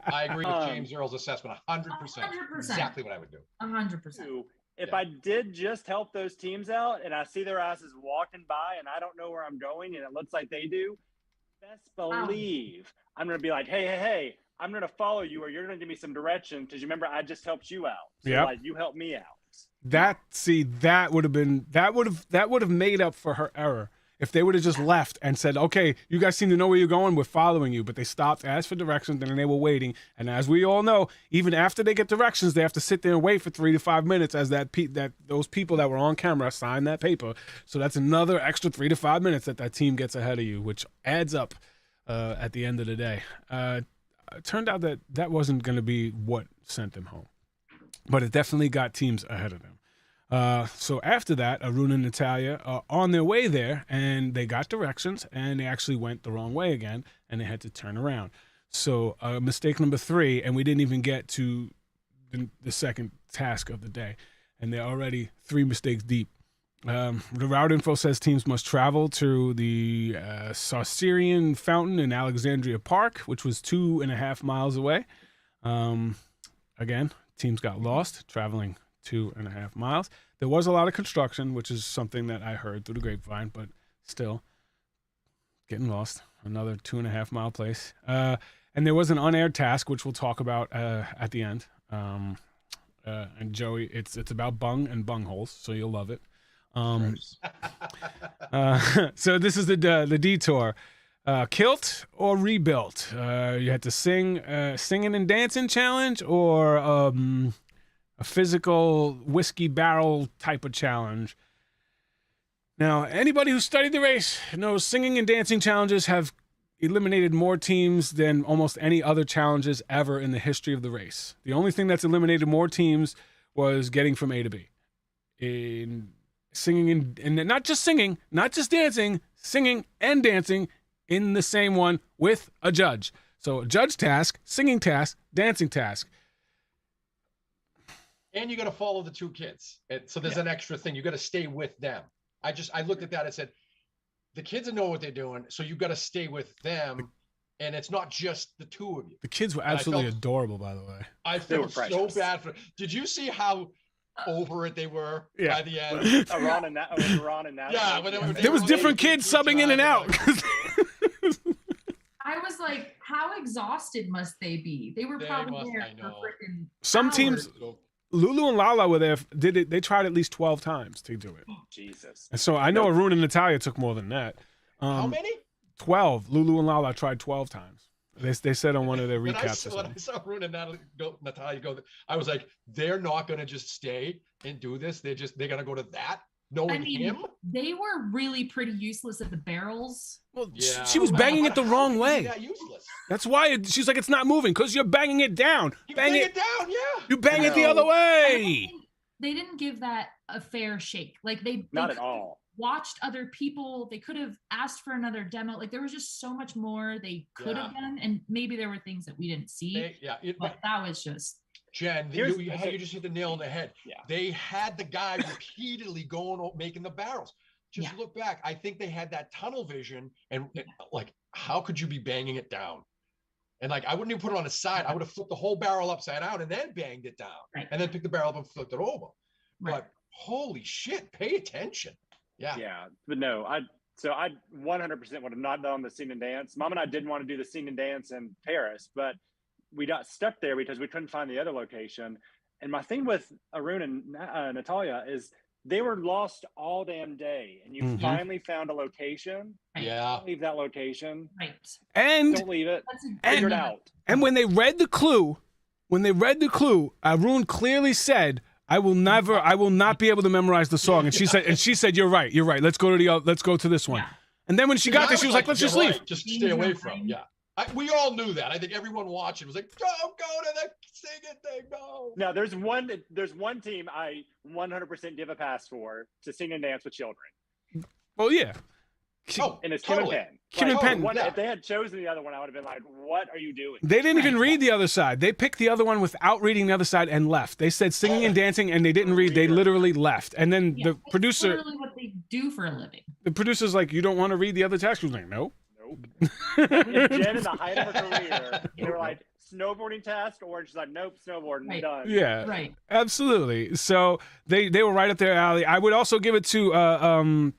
I agree with James Earl's assessment 100%. 100%. Exactly what I would do. 100%. If I did just help those teams out and I see their asses walking by and I don't know where I'm going and it looks like they do, best believe I'm going to be like, hey, I'm going to follow you or you're going to give me some direction because you remember I just helped you out. So you helped me out. That would have made up for her error if they would have just left and said, okay, you guys seem to know where you're going, we're following you. But they stopped, asked for directions, and they were waiting. And as we all know, even after they get directions, they have to sit there and wait for 3 to 5 minutes as those people that were on camera sign that paper. So that's another extra 3 to 5 minutes that team gets ahead of you, which adds up at the end of the day. It turned out that wasn't going to be what sent them home. But it definitely got teams ahead of them. So after that, Arun and Natalia are on their way there, and they got directions, and they actually went the wrong way again, and they had to turn around. So mistake number 3, and we didn't even get to the second task of the day, and they're already 3 mistakes deep. The route info says teams must travel to the Sarcerian Fountain in Alexandria Park, which was 2.5 miles away. Again, teams got lost traveling 2.5 miles. There was a lot of construction, which is something that I heard through the grapevine, but still getting lost. Another 2.5 mile place. And there was an unaired task, which we'll talk about at the end. And Joey, it's about bung and bung holes, so you'll love it. So this is the detour. Kilt or rebuilt? You had to singing and dancing challenge or a physical whiskey barrel type of challenge. Now, anybody who studied the race knows singing and dancing challenges have eliminated more teams than almost any other challenges ever in the history of the race. The only thing that's eliminated more teams was getting from A to B. In singing and not just singing, not just dancing, singing and dancing in the same one with a judge. So a judge task, singing task, dancing task. And you got to follow the 2 kids. So there's an extra thing. You got to stay with them. I looked at that and said, the kids know what they're doing, so you got to stay with them. And it's not just the 2 of you. The kids were absolutely adorable, by the way. I felt so bad for. Did you see how over it they were by the end? Ron and Natalie. Yeah, but there was different kids subbing in and out. I was like, how exhausted must they be? They were probably there for freaking some hours. teams. Lulu and Lala were there. Did it? They tried at least 12 times to do it. Oh, Jesus. And so I know Arun and Natalia took more than that. How many? 12. Lulu and Lala tried 12 times. They said on one of their recaps. When I saw Arun and Natalia go, I was like, they're not going to just stay and do this. They're going to go to that. Knowing him, they were really pretty useless at the barrels. Well, she was banging it the wrong way. That useless. That's why she's like, it's not moving because you're banging it down. You bang it down, yeah. You bang it the other way. They didn't give that a fair shake. Like they not at all. Watched other people. They could have asked for another demo. Like there was just so much more they could have done, and maybe there were things that we didn't see. But that was just. Jen, you just hit the nail on the head. Yeah. They had the guy repeatedly making the barrels. Just look back. I think they had that tunnel vision and like, how could you be banging it down? And like, I wouldn't even put it on its side. I would have flipped the whole barrel upside down and then banged it down and then picked the barrel up and flipped it over. Right. But holy shit, pay attention. Yeah. Yeah. But no, I 100% would have not done the sing and dance. Mom and I did want to do the sing and dance in Paris, but we got stuck there because we couldn't find the other location. And my thing with Arun and Natalia is they were lost all damn day, and you finally found a location. Yeah. Don't leave that location. Right. And don't leave it. Figure it out. And when they read the clue, Arun clearly said, I will not be able to memorize the song. And she said, you're right. Let's go to this one. And then when she got there, she was like, let's just leave. Right, just stay away from. Yeah. We all knew that. I think everyone watching was like, don't go to the singing thing, no. Now, there's one team I 100% give a pass for to sing and dance with children. Well, yeah. And it's Kim and Penn. Kim and Penn. If they had chosen the other one, I would have been like, what are you doing? They didn't even read the other side. They picked the other one without reading the other side and left. They said singing and dancing, and they didn't read. They literally left. And then the producer... That's literally what they do for a living. The producer's like, you don't want to read the other text? She was like, no. Jen, in the height of her career, they were like, snowboarding task, or she's like, nope, snowboarding, done. Yeah, right. Absolutely. So they were right up their alley. I would also give it to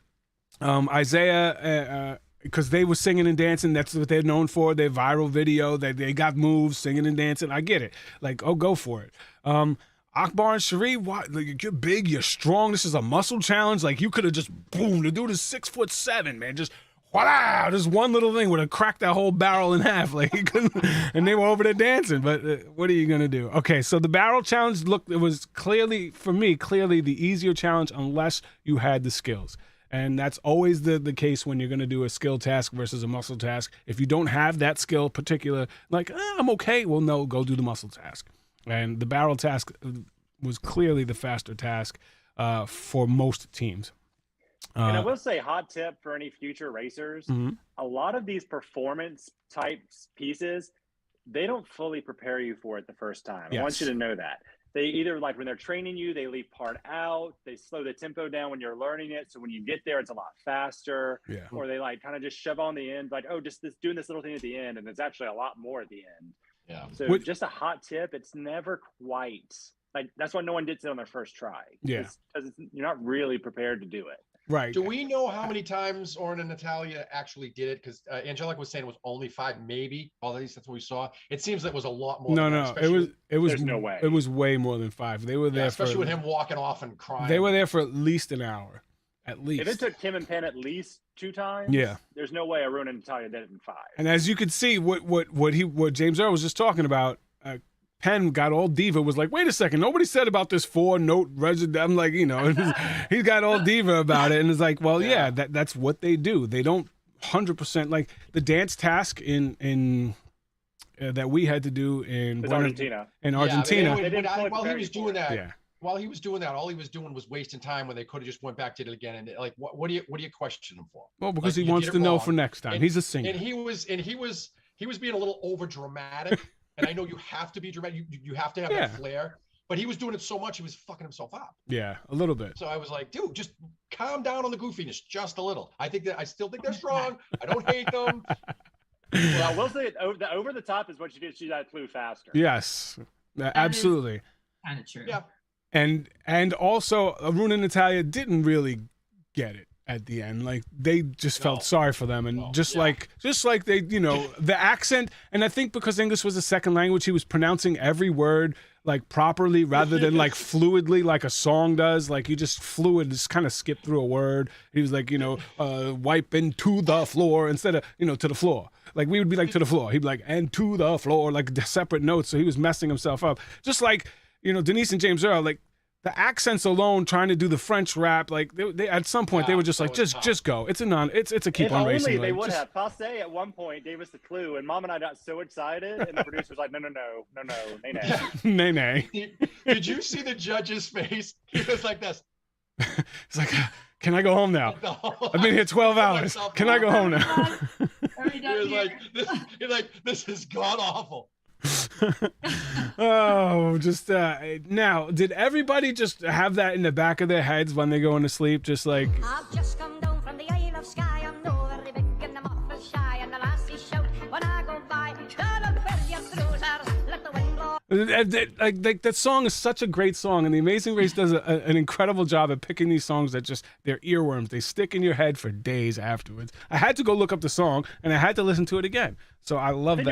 Isaiah, because they were singing and dancing. That's what they're known for. Their viral video. They got moves, singing and dancing. I get it. Like, oh, go for it. Akbar and Cherie, what? Like, you're big, you're strong. This is a muscle challenge. Like, you could have just, boom, the dude is 6'7", man. Just, wow, just one little thing would have cracked that whole barrel in half. Like, he couldn't, and they were over there dancing. But what are you going to do? Okay, so the barrel challenge, look, it was clearly, for me, the easier challenge unless you had the skills. And that's always the case when you're going to do a skill task versus a muscle task. If you don't have that skill particular, like, I'm okay. Well, no, go do the muscle task. And the barrel task was clearly the faster task for most teams. And I will say, hot tip for any future racers, a lot of these performance type pieces, they don't fully prepare you for it the first time. Yes. I want you to know that. They either, like, when they're training you, they leave part out, they slow the tempo down when you're learning it, so when you get there, it's a lot faster. Yeah. Or they, like, kind of just shove on the end, like, oh, just doing this little thing at the end, and it's actually a lot more at the end. Yeah. So just a hot tip, it's never quite, like, that's why no one gets it on their first try. Yeah. Because you're not really prepared to do it. Right. Do we know how many times Oren and Natalia actually did it? Because Angelica was saying it was only 5, maybe. At least that's what we saw. It seems that was a lot more. No, it was. There's no way. It was way more than 5. They were there, especially with him walking off and crying. They were there for at least an hour, at least. If it took Kim and Penn at least 2 times, there's no way Arun and Natalia did it in 5. And as you could see, what James Earl was just talking about. Penn got all diva, was like, wait a second, nobody said about this 4-note resident. I'm like, he's got all diva about it. And it's like, well, yeah, that's what they do. They don't 100%, like the dance task in that we had to do in Argentina. While he was doing that, while he was doing that, all he was doing was wasting time when they could have just went back to it again. And like, what do you question him for? Well, because he wants to know for next time. He's a singer. And he was being a little over dramatic. And I know you have to be dramatic. You have to have that flair. But he was doing it so much, he was fucking himself up. Yeah, a little bit. So I was like, dude, just calm down on the goofiness just a little. I still think they're strong. I don't hate them. Well, I will say the over the top is what she did. She flew faster. Yes, absolutely. Kind of true. Yeah. And also, Arun and Natalia didn't really get it at the end. Like, they just felt sorry for them, and like they, the accent. And I think because English was a second language, he was pronouncing every word like properly rather than like fluidly like a song does. Like, you just just kind of skip through a word. He was like, wiping to the floor instead of to the floor. Like, we would be like, to the floor. He'd be like, and to the floor, like the separate notes. So he was messing himself up. Just like Denise and James Earl, like, the accents alone, trying to do the French rap, like they at some point they were just like, just go. It's a keep on racing. If only they would have. Passe at one point gave us the clue, and Mom and I got so excited, and the producer was like, no, nay, nay. Did you see the judge's face? He was like this. It's like, can I go home now? I've been here 12 hours. Can I go home now? He was like, this is god awful. Oh, just now, did everybody just have that in the back of their heads when they go into sleep? Just like, I've just come down from the Isle of Skye. I'm no very big and I'm awful shy. And the lassies shout when I go by, "Down where you cruisers, let the wind blow." Like that song is such a great song, and The Amazing Race does an incredible job at picking these songs that just, they're earworms. They stick in your head for days afterwards. I had to go look up the song, and I had to listen to it again. So I love that.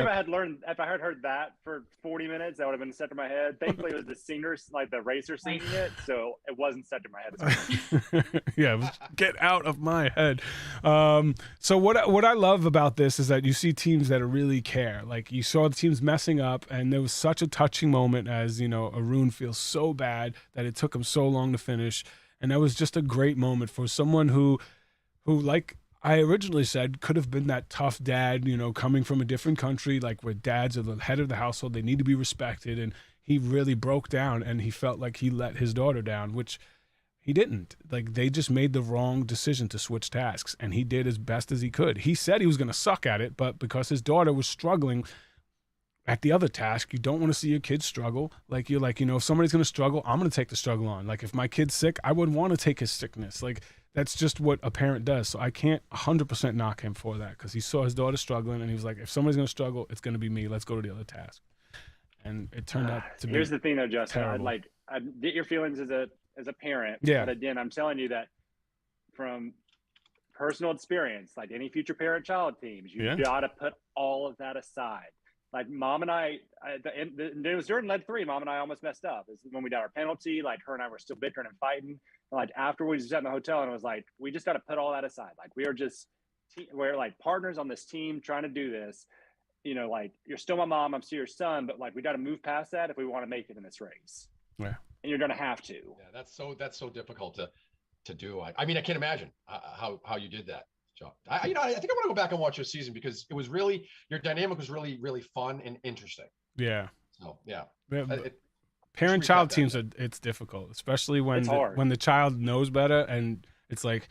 If I had heard that for 40 minutes, that would have been set to my head. Thankfully, it was the singers, like the racer singing it, so it wasn't set to my head. Yeah, get out of my head. So what I love about this is that you see teams that really care. Like, you saw the teams messing up, and there was such a touching moment as, Arun feels so bad that it took him so long to finish. And that was just a great moment for someone who like, I originally said could have been that tough dad, coming from a different country, like where dads are the head of the household, they need to be respected. And he really broke down and he felt like he let his daughter down, which he didn't. Like, they just made the wrong decision to switch tasks, and he did as best as he could. He said he was going to suck at it, but because his daughter was struggling at the other task, you don't want to see your kids struggle. Like, you're like, if somebody's going to struggle, I'm going to take the struggle on. Like, if my kid's sick, I would want to take his sickness. Like, that's just what a parent does. So I can't 100% knock him for that, because he saw his daughter struggling, and he was like, if somebody's going to struggle, it's going to be me. Let's go to the other task. And it turned out to be Here's the thing, though, Justin. terrible. I get your feelings as a parent. Yeah. But again, I'm telling you that from personal experience, like any future parent-child teams, you got to put all of that aside. Like Mom and it was during leg 3, Mom and I almost messed up. This is when we got our penalty. Like, her and I were still bickering and fighting. And like, after we sat in the hotel, and it was like, we just got to put all that aside. Like, we're like partners on this team trying to do this. Like, you're still my mom, I'm still your son, but like, we got to move past that if we want to make it in this race. Yeah. And you're going to have to. Yeah, that's so difficult to do. I mean, I can't imagine how you did that, Joe. I think I want to go back and watch your season, because it was really, your dynamic was really, really fun and interesting. Yeah. So yeah. Parent-child teams it's difficult, especially when the child knows better, and it's like,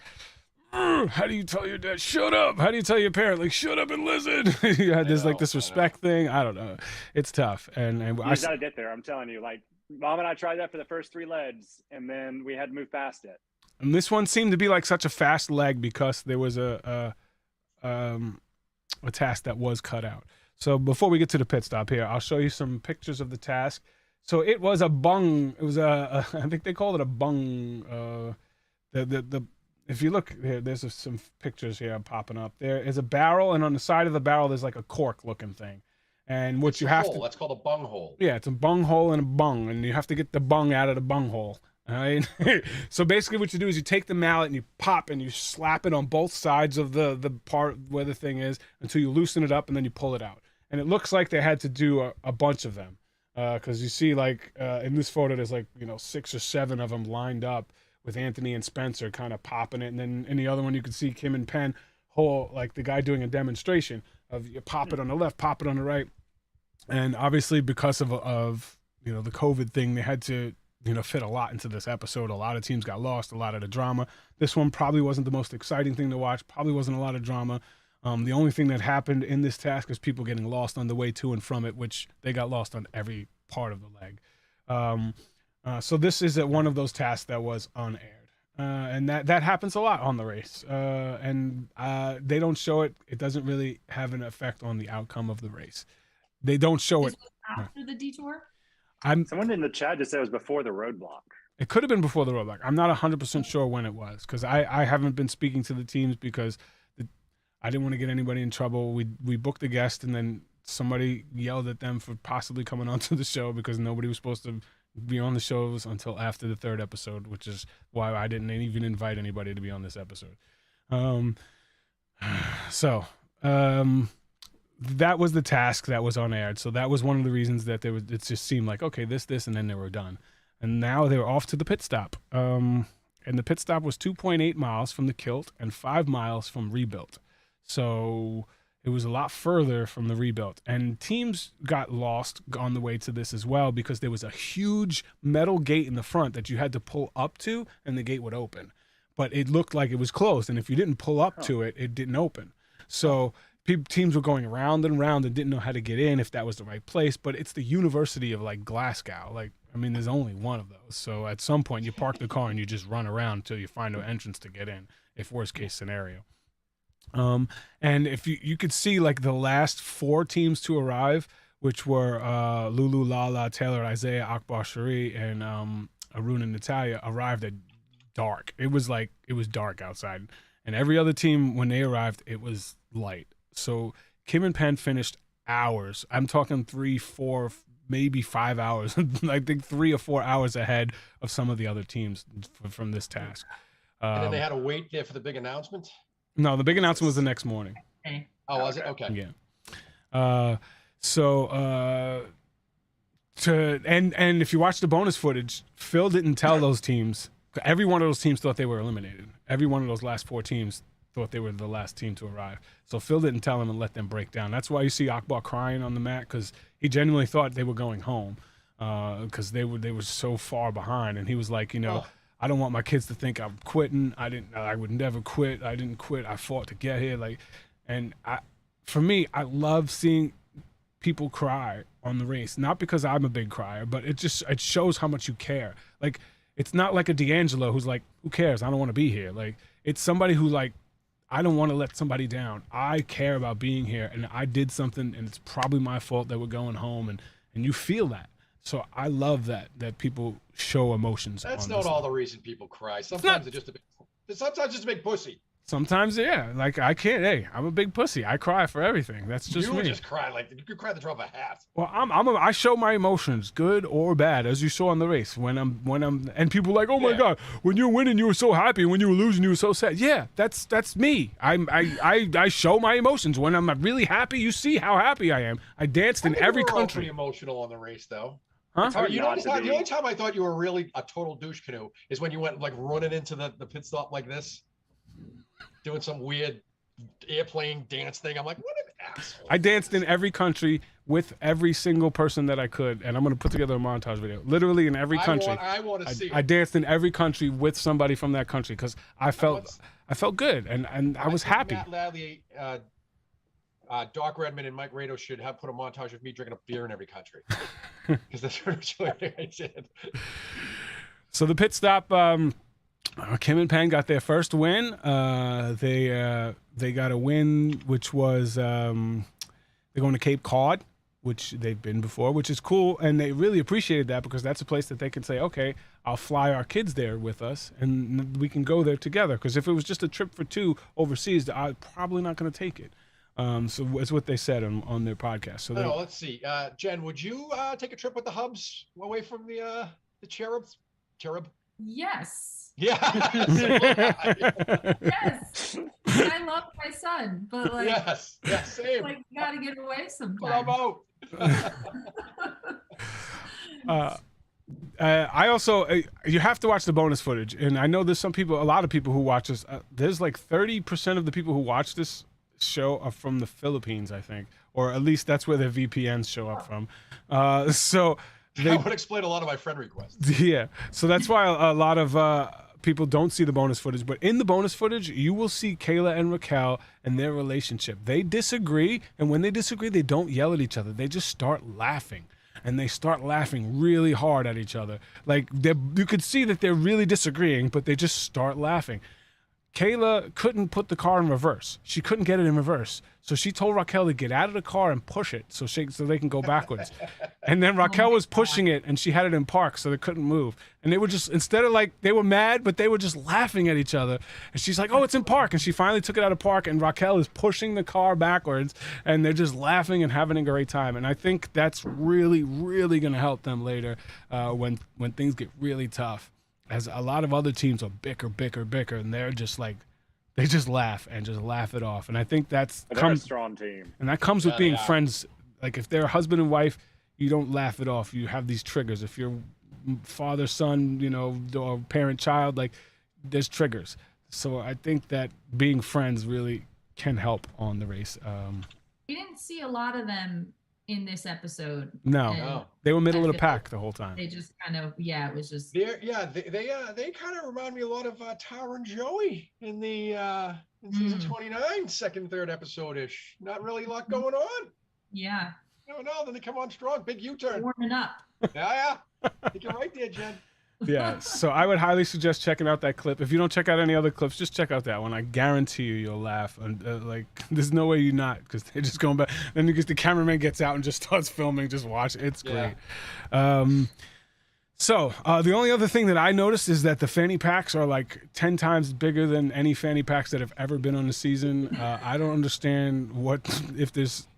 how do you tell your dad, shut up? How do you tell your parent, like, shut up and listen? There's like this respect thing. I don't know. It's tough. And you got to get there. I'm telling you, like, Mom and I tried that for the first 3 legs, and then we had to move past it. And this one seemed to be like such a fast leg because there was a task that was cut out. So before we get to the pit stop here, I'll show you some pictures of the task. So it was a bung. It was I think they called it a bung. If you look here, there's some pictures here popping up. There is a barrel, and on the side of the barrel, there's like a cork-looking thing. And what you have to, that's called a bung hole. Yeah, it's a bung hole and a bung, and you have to get the bung out of the bung hole. All right. So basically, what you do is you take the mallet and you pop and you slap it on both sides of the part where the thing is until you loosen it up, and then you pull it out. And it looks like they had to do a bunch of them, because you see, like, in this photo, there's like 6 or 7 of them lined up with Anthony and Spencer kind of popping it, and then in the other one you can see Kim and Penn, like the guy doing a demonstration of you pop it on the left, pop it on the right. And obviously, because of the COVID thing, they had to fit a lot into this episode. A lot of teams got lost, a lot of the drama. This one probably wasn't the most exciting thing to watch. Probably wasn't a lot of drama. The only thing that happened in this task is people getting lost on the way to and from it, which they got lost on every part of the leg. So this is one of those tasks that was unaired. And that happens a lot on the race. And they don't show it. It doesn't really have an effect on the outcome of the race. They don't show it after the detour. Someone in the chat just said it was before the roadblock. It could have been before the roadblock. I'm not 100% sure when it was, because I haven't been speaking to the teams because I didn't want to get anybody in trouble. We booked a guest, and then somebody yelled at them for possibly coming onto the show because nobody was supposed to be on the shows until after the 3rd episode, which is why I didn't even invite anybody to be on this episode. That was the task that was unaired. So that was one of the reasons that it just seemed like, okay, this, and then they were done. And now they were off to the pit stop. And the pit stop was 2.8 miles from the Kilt and 5 miles from Rebuilt. So it was a lot further from the Rebuilt. And teams got lost on the way to this as well, because there was a huge metal gate in the front that you had to pull up to, and the gate would open. But it looked like it was closed, and if you didn't pull up to it, it didn't open. So teams were going round and round and didn't know how to get in, if that was the right place. But it's the University of, like, Glasgow. Like, I mean, there's only one of those. So at some point, you park the car and you just run around until you find an entrance to get in, if worst case scenario. And if you could see, like, the last 4 teams to arrive, which were Lulu, Lala, Taylor, Isaiah, Akbar, Shari, and Arun and Natalia, arrived at dark. It was dark outside. And every other team, when they arrived, it was light. So Kim and Penn finished hours. I'm talking 3, 4, maybe 5 hours. I think 3 or 4 hours ahead of some of the other teams from this task. And then they had to wait there for the big announcement? No, the big announcement was the next morning. Okay. Oh, was it? Okay. Yeah. And if you watch the bonus footage, Phil didn't tell those teams. Every one of those teams thought they were eliminated. Every one of those last 4 teams thought they were the last team to arrive. So Phil didn't tell him and let them break down. That's why you see Akbar crying on the mat, because he genuinely thought they were going home, because they were so far behind. And he was like, I don't want my kids to think I'm quitting. I would never quit. I didn't quit. I fought to get here. For me, I love seeing people cry on the race, not because I'm a big crier, but it shows how much you care. Like, it's not like a D'Angelo who's like, who cares? I don't want to be here. Like, it's somebody who, like, I don't want to let somebody down. I care about being here, and I did something, and it's probably my fault that we're going home, and you feel that. So I love that people show emotions. That's on not this all level. the reason people cry. Sometimes it's just a big pussy. Sometimes, yeah. Like, I can't. Hey, I'm a big pussy. I cry for everything. That's just you me. just cry like you could cry the drop of a hat. Well, I show my emotions, good or bad, as you saw on the race. When I'm, and people are like, oh my God, when you were winning, you were so happy. When you were losing, you were so sad. Yeah, that's me. I show my emotions. When I'm really happy, you see how happy I am. I danced in every country. Pretty emotional on the race, though. Huh? It's hard The not to be. only time I thought you were really a total douche canoe is when you went like running into the pit stop like this, doing some weird airplane dance thing. I'm like, what an asshole. I danced in every country with every single person that I could, and I'm going to put together a montage video. Literally in every country. I want to see it. I danced in every country with somebody from that country because I felt good, and I was happy. Matt Ladley, Doc Redman, and Mike Rado should have put a montage of me drinking a beer in every country, because that's what I did. So the pit stop, Kim and Penn got their first win. They got a win, which was they're going to Cape Cod, which they've been before, which is cool, and they really appreciated that because that's a place that they can say, okay, I'll fly our kids there with us, and we can go there together. Because if it was just a trip for two overseas, I'm probably not going to take it. So it's what they said on their podcast. So let's see. Jen, would you take a trip with the Hubs away from the Cherub? Yes. Yeah. Yes. I love my son, but like, yes, same. like, you gotta get away sometime. Well, I'm out. I also you have to watch the bonus footage, and I know there's a lot of people who watch this. There's like 30% of the people who watch this show are from the Philippines, I think, or at least that's where their VPNs show up from. So that would explain a lot of my friend requests. Yeah, so that's why a lot of people don't see the bonus footage. But in the bonus footage, you will see Kayla and Raquel and their relationship. They disagree, and when they disagree, they don't yell at each other. They just start laughing. And they start laughing really hard at each other. Like, you could see that they're really disagreeing, but they just start laughing. Kayla couldn't put the car in reverse. She couldn't get it in reverse. So she told Raquel to get out of the car and push it so they can go backwards. And then Raquel was pushing it, and she had it in park, so they couldn't move. And they were just, instead of like, they were mad, but they were just laughing at each other. And she's like, oh, it's in park. And she finally took it out of park, and Raquel is pushing the car backwards, and they're just laughing and having a great time. And I think that's really, really going to help them later when things get really tough. As a lot of other teams are bicker, and they're just like, they just laugh and just laugh it off. And I think they're a strong team. And that comes with being friends. Like, if they're husband and wife, you don't laugh it off. You have these triggers. If you're father, son, or parent, child, like, there's triggers. So I think that being friends really can help on the race. We didn't see a lot of them in this episode. No. They were middle of the pack the whole time. They just kind of, it was just. They kind of remind me a lot of Tara and Joey in season 29, second, third episode-ish. Not really a lot going on. Yeah. No, then they come on strong. Big U-turn. Warming up. Yeah. I think you're right there, Jen. Yeah, so I would highly suggest checking out that clip. If you don't check out any other clips, just check out that one. I guarantee you'll laugh. And there's no way you're not, because they're just going back. Then because the cameraman gets out and just starts filming, just watch. It's great. So the only other thing that I noticed is that the fanny packs are like 10 times bigger than any fanny packs that have ever been on the season. I don't understand if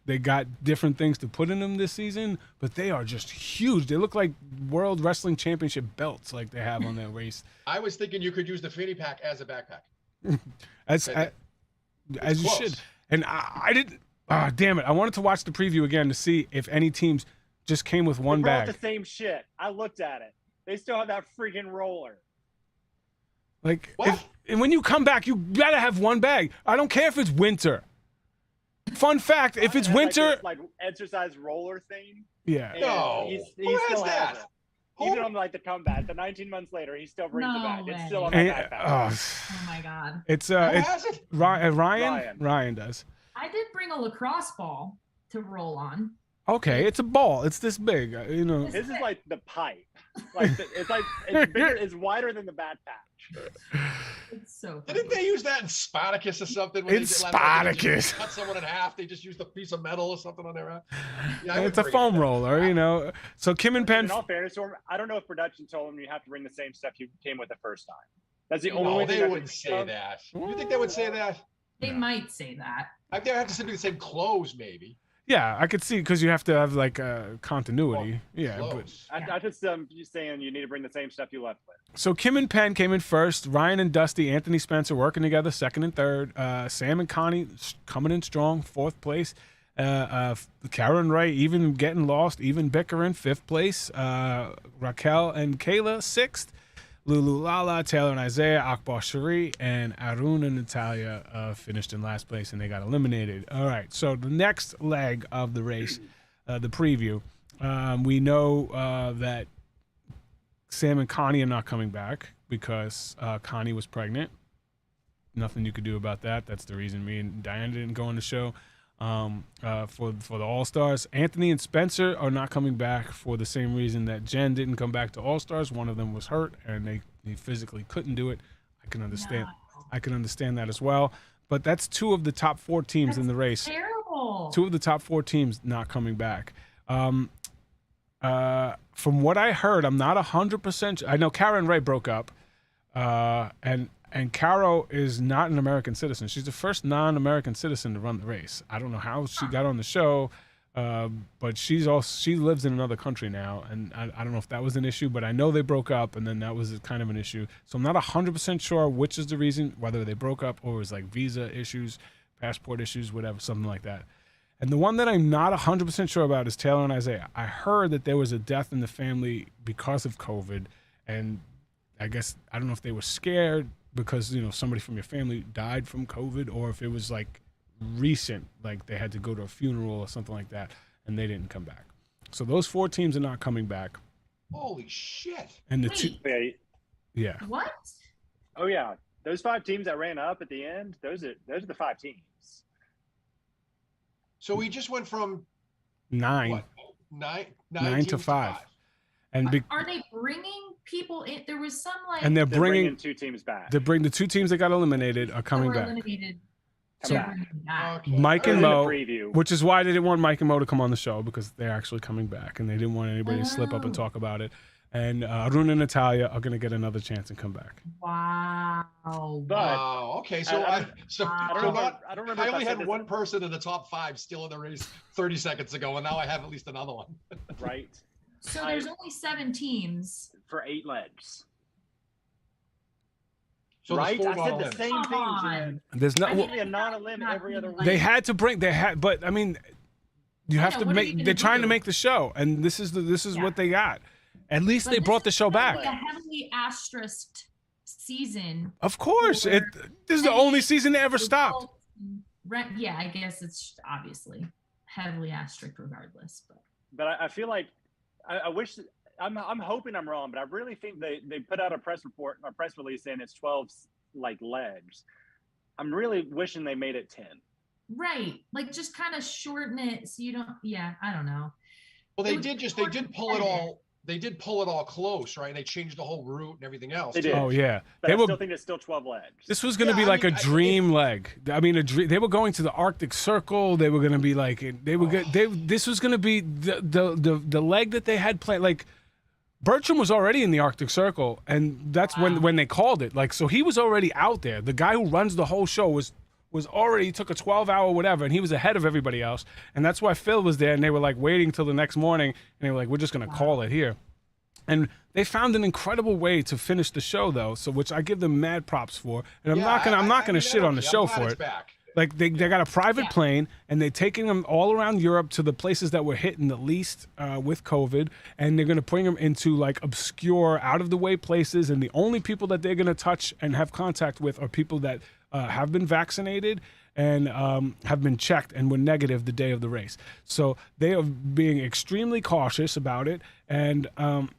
they got different things to put in them this season, but they are just huge. They look like World Wrestling Championship belts like they have on their waist. I was thinking you could use the fanny pack as a backpack. as you should. And I didn't. Damn it! I wanted to watch the preview again to see if any teams just came with one they brought bag. The same shit. I looked at it. They still have that freaking roller. Like, What? and when you come back, you gotta have one bag. I don't care if it's winter. Fun fact: if it's winter, like exercise roller thing. yeah. And No. he Who still has has that? it. Who? Even on like the comeback, the 19 months later, he still brings it No back. way. It's still on And- that backpack. Oh my god. It's Who has it? Ryan. Ryan. Does. I did bring a lacrosse ball to roll on. Okay, it's a ball. It's this big. You know. His is like the pipe. It's bigger. It's wider than the back patch. It's so funny. Didn't they use that in Spartacus or something? when In they did, like, Spartacus. just cut someone in half. They just used a piece of metal or something on their ass. Yeah, I It's would a bring foam it. roller, you know. So Kim and Penn. In all fairness, to him, I don't know if production told him you have to bring the same stuff you came with the first time. That's the No, only thing they I wouldn't could say think of. that. You think they would say that? They No. might say that. They have to simply the same clothes, maybe. Yeah, I could see because you have to have like continuity. Yeah, but Clothes. I just saying you need to bring the same stuff you left with. so Kim and Penn came in first. Ryan and Dusty, Anthony Spencer working together, second and third. Sam and Connie coming in strong, fourth place. Karen Ray even getting lost, even bickering, fifth place. Raquel and Kayla, sixth. Lulu Lala, Taylor and Isaiah, Akbar Shari, and Arun and Natalia finished in last place, and they got eliminated. All right, so the next leg of the race, the preview, we know that Sam and Connie are not coming back because Connie was pregnant. Nothing you could do about that. That's the reason me and Diana didn't go on the show. For the All-Stars. Anthony and Spencer are not coming back for the same reason that Jen didn't come back to All-Stars. One of them was hurt, and they physically couldn't do it. I can understand. No. I can understand that as well. But that's two of the top four teams in the race. Terrible. Two of the top four teams not coming back. From what I heard, I'm not 100%. I know Karen Ray broke up, and Caro is not an American citizen. She's the first non-American citizen to run the race. I don't know how she got on the show, but she lives in another country now, and I don't know if that was an issue, but I know they broke up, and then that was kind of an issue. So I'm not 100% sure which is the reason, whether they broke up or it was like visa issues, passport issues, whatever, something like that. And the one that I'm not 100% sure about is Taylor and Isaiah. I heard that there was a death in the family because of COVID, and I guess I don't know if they were scared because somebody from your family died from COVID, or if it was like recent, like they had to go to a funeral or something like that, and they didn't come back. So those four teams are not coming back. Holy shit. And the Wait. two, Okay. yeah, What? Oh yeah, those 5 teams that ran up at the end. Those are the 5 teams. So we just went from nine, what? Nine to teams 5. And Are they bringing people in? There was some like and they're They're bringing 2 teams back. the 2 teams that got eliminated are that coming were back. eliminated. Come they're back. bringing back. Okay. Mike and In the Mo, preview. which is why they didn't want Mike and Mo to come on the show, because they're actually coming back, and they didn't want anybody to slip up and Oh. talk about it. And Arun and Natalia are going to get another chance and come back. Wow. But Wow. Okay. So I I don't so remember. not, I don't remember. I if only said had this one person in the top 5 still in the race 30 seconds ago, and now I have at least another one. right So there's only 7 teams. for 8 legs. So there's right? 4 I said bottom the ends. same Come thing, on. Jen. There's no. I Well, mean, be a non-limit every other week. They had to bring. But I mean, you I have know, to what are you make. gonna They're trying to do? make the show, and this is Yeah. what they got. At least But they this brought the is show gonna be back. A heavily asterisked season. Of course, Or- this is the I mean, only season they ever stopped. Yeah, I guess it's obviously heavily asterisk regardless. But I feel like I wish. I'm hoping I'm wrong, but I really think they put out a press release saying it's 12 like legs. I'm really wishing they made it 10. Right. Like just kind of shorten it so you don't. Yeah, I don't know. Well, It was they did pull it all. They did pull it all close, right? They changed the whole route and everything else. They did. Oh yeah, But they I were. still think it's still 12 legs. This was going to Yeah, be I like mean, a dream leg. I mean, they were going to the Arctic Circle. They were going to be like they were. This was going to be the leg that they had planned. Like Bertram was already in the Arctic Circle, and that's when they called it. Like so, he was already out there. The guy who runs the whole show was already took a 12-hour whatever, and he was ahead of everybody else. And that's why Phil was there, and they were like waiting till the next morning, and they were like, we're just going to call it here. And they found an incredible way to finish the show, though, so which I give them mad props for. And I'm not gonna shit on the show for it. Back. Like they got a private Yeah. plane, and they're taking them all around Europe to the places that were hitting the least with COVID, and they're going to bring them into like obscure, out of the way places, and the only people that they're going to touch and have contact with are people that have been vaccinated and have been checked and were negative the day of the race. So they are being extremely cautious about it, and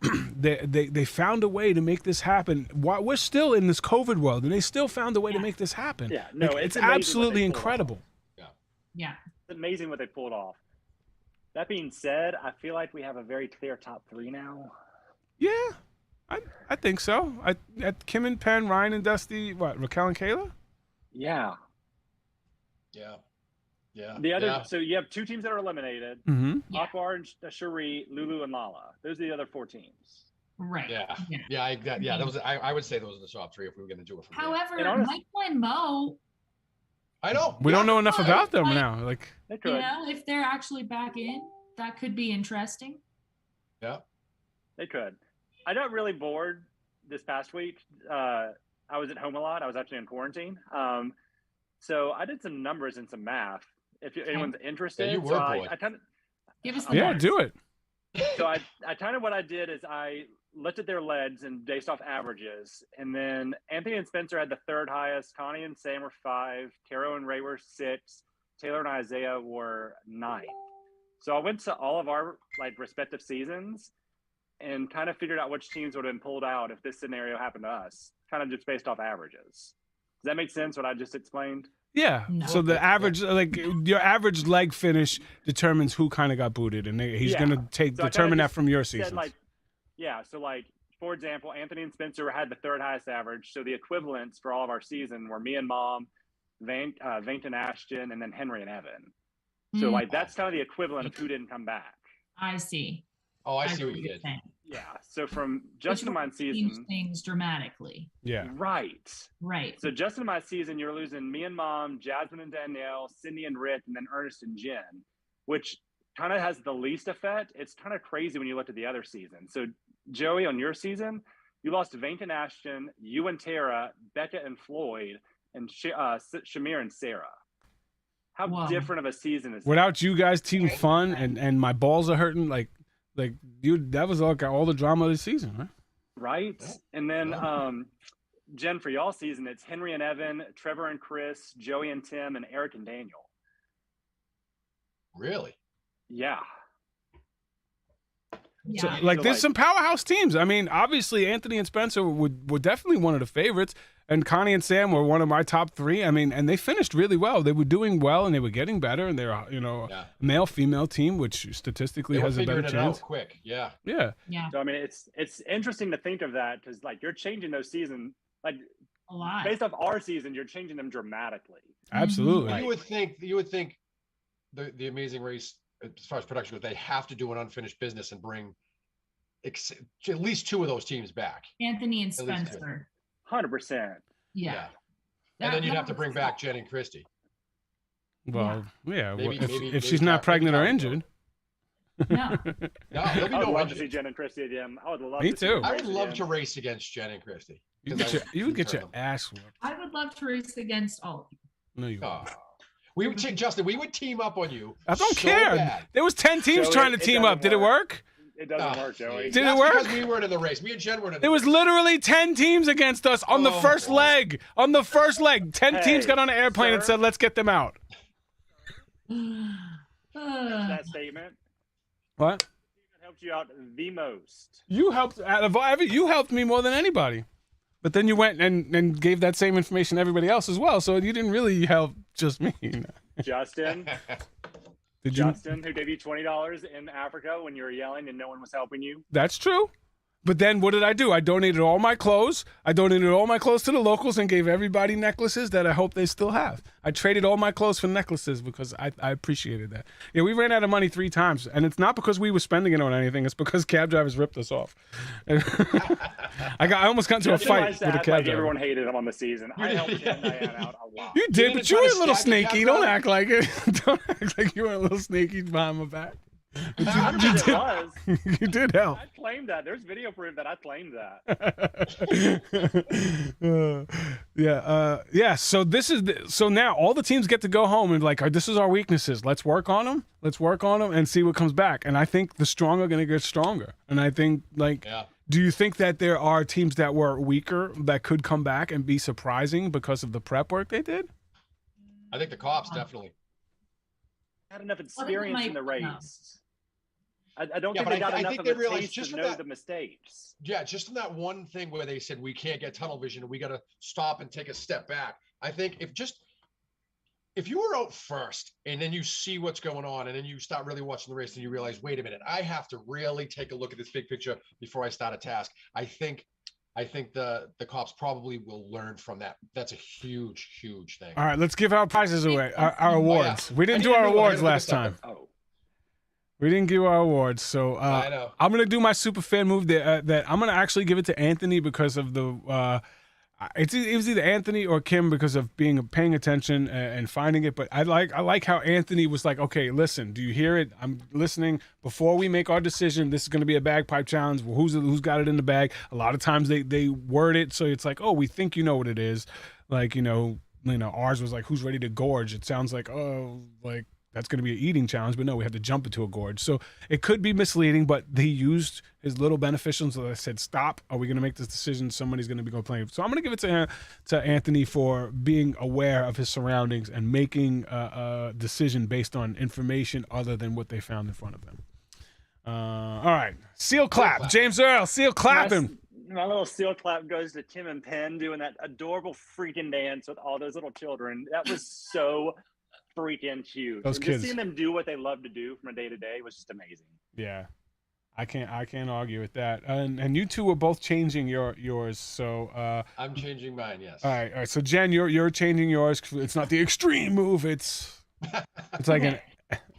they found a way to make this happen. We're still in this COVID world, and they still found a way to make this happen. Yeah, no, Like, it's it's amazing what absolutely they pulled off. incredible. Yeah. It's amazing what they pulled off. That being said, I feel like we have a very clear top 3 now. Yeah, I think so. At Kim and Penn, Ryan and Dusty, what, Raquel and Kayla? Yeah. Yeah. Yeah. The other, yeah. so you have 2 teams that are eliminated: Mm-hmm. Yeah. Akbar and Cherie, Lulu and Lala. Those are the other 4 teams. Right. Yeah. Yeah. Yeah. That was. I would say those are the top 3 if we were going to do it. From there. However, And honest- Michael and Mo, I know. We don't know enough Well, about them like- now. Like, They you could. know, if they're actually back in, that could be interesting. Yeah. They could. I got really bored this past week. I was at home a lot. I was actually in quarantine. So I did some numbers and some math. If anyone's interested, you were so bored. I kind of. Give us the yeah, numbers. do it. So I kind of what I did is I looked at their leads and based off averages, and then Anthony and Spencer had the 3rd highest. Connie and Sam were 5. Caro and Ray were 6. Taylor and Isaiah were 9. So I went to all of our like respective seasons and kind of figured out which teams would have been pulled out if this scenario happened to us, kind of just based off averages. Does that make sense? What I just explained? Yeah. No. So the average, like your average leg finish determines who kind of got booted, and he's Yeah. going to So I kinda determine that just from your Said seasons. like, yeah. So like, for example, Anthony and Spencer had the 3rd highest average. So the equivalents for all of our season were me and Mom, Vaint and Ashton, and then Henry and Evan. So Mm, like that's kind of the equivalent of who didn't come back. I see. Oh, I see what you you're did. saying. Yeah. So from Which Justin and will mine change season, things dramatically. Yeah. right. Right. So Justin and my season, you're losing me and Mom, Jasmine and Danielle, Cindy and Rick, and then Ernest and Jen, which kind of has the least effect. It's kind of crazy when you look at the other season. So Joey, on your season, you lost to Vaint and Ashton, you and Tara, Becca and Floyd, and Shamir and Sarah. How Whoa. different of a season is that? Without you guys, team fun, and my balls are hurting. Like you, that was all the drama of the season, right? Right? Yeah. And then Yeah. Jen, for y'all season, it's Henry and Evan, Trevor and Chris, Joey and Tim, and Eric and Daniel. Really? Yeah. Yeah. So, So, there's like- some powerhouse teams. I mean, obviously, Anthony and Spencer were definitely one of the favorites, and Connie and Sam were one of my top 3. I mean, and they finished really well. They were doing well, and they were getting better, and they're Yeah. male-female team, which statistically They were has a better figuring it out chance. quick. Yeah. Yeah. Yeah. So I mean, it's interesting to think of that because like you're changing those seasons, like A lot. based off our season, you're changing them dramatically. Absolutely. Right. You would think the Amazing Race, as far as production goes, they have to do an unfinished business and bring at least 2 of those teams back. Anthony and At least two. Spencer. 100%. Yeah. And then you'd That have to bring was- back Jen and Christy. Well, yeah. Maybe- if maybe she's not Tom- pregnant or maybe Tom injured. No. No, there'll be I would no love to injury. see Jen and Christy again. I would love Me to see too. them I race would love again. to race against Jen and Christy. You 'cause would get your them. ass whooped. I would love to race against all of you. No, you Oh. wouldn't. We would take Justin. We would team up on you. I don't so care. bad. There was 10 teams Joey, trying to it team doesn't up. Did it work? It doesn't Oh, work, Joey. geez. Did it That's work? because we weren't in the race. Me and Jen weren't in the There was race. literally 10 teams against us on the Oh, first boy. leg. On the first leg, 10 Hey, teams got on an airplane and sir. said, "Let's get them out." That statement What? helped you out the most. You helped out of you helped me more than anybody. But then you went and gave that same information to everybody else as well. So you didn't really help just me. Justin, Did you? Justin, who gave you $20 in Africa when you were yelling and no one was helping you. That's true. But then what did I do? I donated all my clothes. I donated all my clothes to the locals and gave everybody necklaces that I hope they still have. I traded all my clothes for necklaces because I appreciated that. Yeah, we ran out of money 3 times. And it's not because we were spending it on anything. It's because cab drivers ripped us off. I almost got into a Justin fight likes to with a act cab like driver. everyone hated him on the season. I helped him and Diane out a lot. You You did, didn't but you try were to a little stab the cab snaky. Don't driver? act like it. Don't act like you were a little snaky behind my back. 100% it was. You did help. I claimed that. There's video proof that I claimed that. Yeah. So so now all the teams get to go home and like, this is our weaknesses. Let's work on them. And see what comes back. And I think the strong are going to get stronger. And I think do you think that there are teams that were weaker that could come back and be surprising because of the prep work they did? I think the cops definitely Had enough experience in the race. No. I don't think they got enough of a taste to know the mistakes. Yeah, just in that one thing where they said we can't get tunnel vision and we got to stop and take a step back. I think if you were out first and then you see what's going on and then you start really watching the race and you realize, wait a minute, I have to really take a look at this big picture before I start a task. I think the cops probably will learn from that. That's a huge, huge thing. All right, let's give our prizes away, our awards. We didn't do our awards last time. Oh. We didn't give our awards, so I know. I'm gonna do my super fan move that I'm gonna actually give it to Anthony because of the. It was either Anthony or Kim because of paying attention and finding it. But I like how Anthony was like, okay, listen, do you hear it? I'm listening. Before we make our decision, this is going to be a bagpipe challenge. Who's got it in the bag? A lot of times they word it so it's like, oh, we think you know what it is. Like ours was like, who's ready to gorge? It sounds like, oh, like that's going to be an eating challenge, but no, we have to jump into a gorge. So it could be misleading, but he used his little beneficials. So I said, stop. Are we going to make this decision? Somebody's going to be going playing. So I'm going to give it to Anthony for being aware of his surroundings and making a decision based on information other than what they found in front of them. All right. Seal clap. James Earl, seal clapping. My little seal clap goes to Tim and Penn doing that adorable freaking dance with all those little children. That was so freaking cute. Those kids. Just seeing them do what they love to do from a day to day was just amazing. Yeah, I can't argue with that. And you two are both changing yours. So I'm changing mine. Yes. All right. So Jen, you're changing yours. It's not the extreme move. It's like an.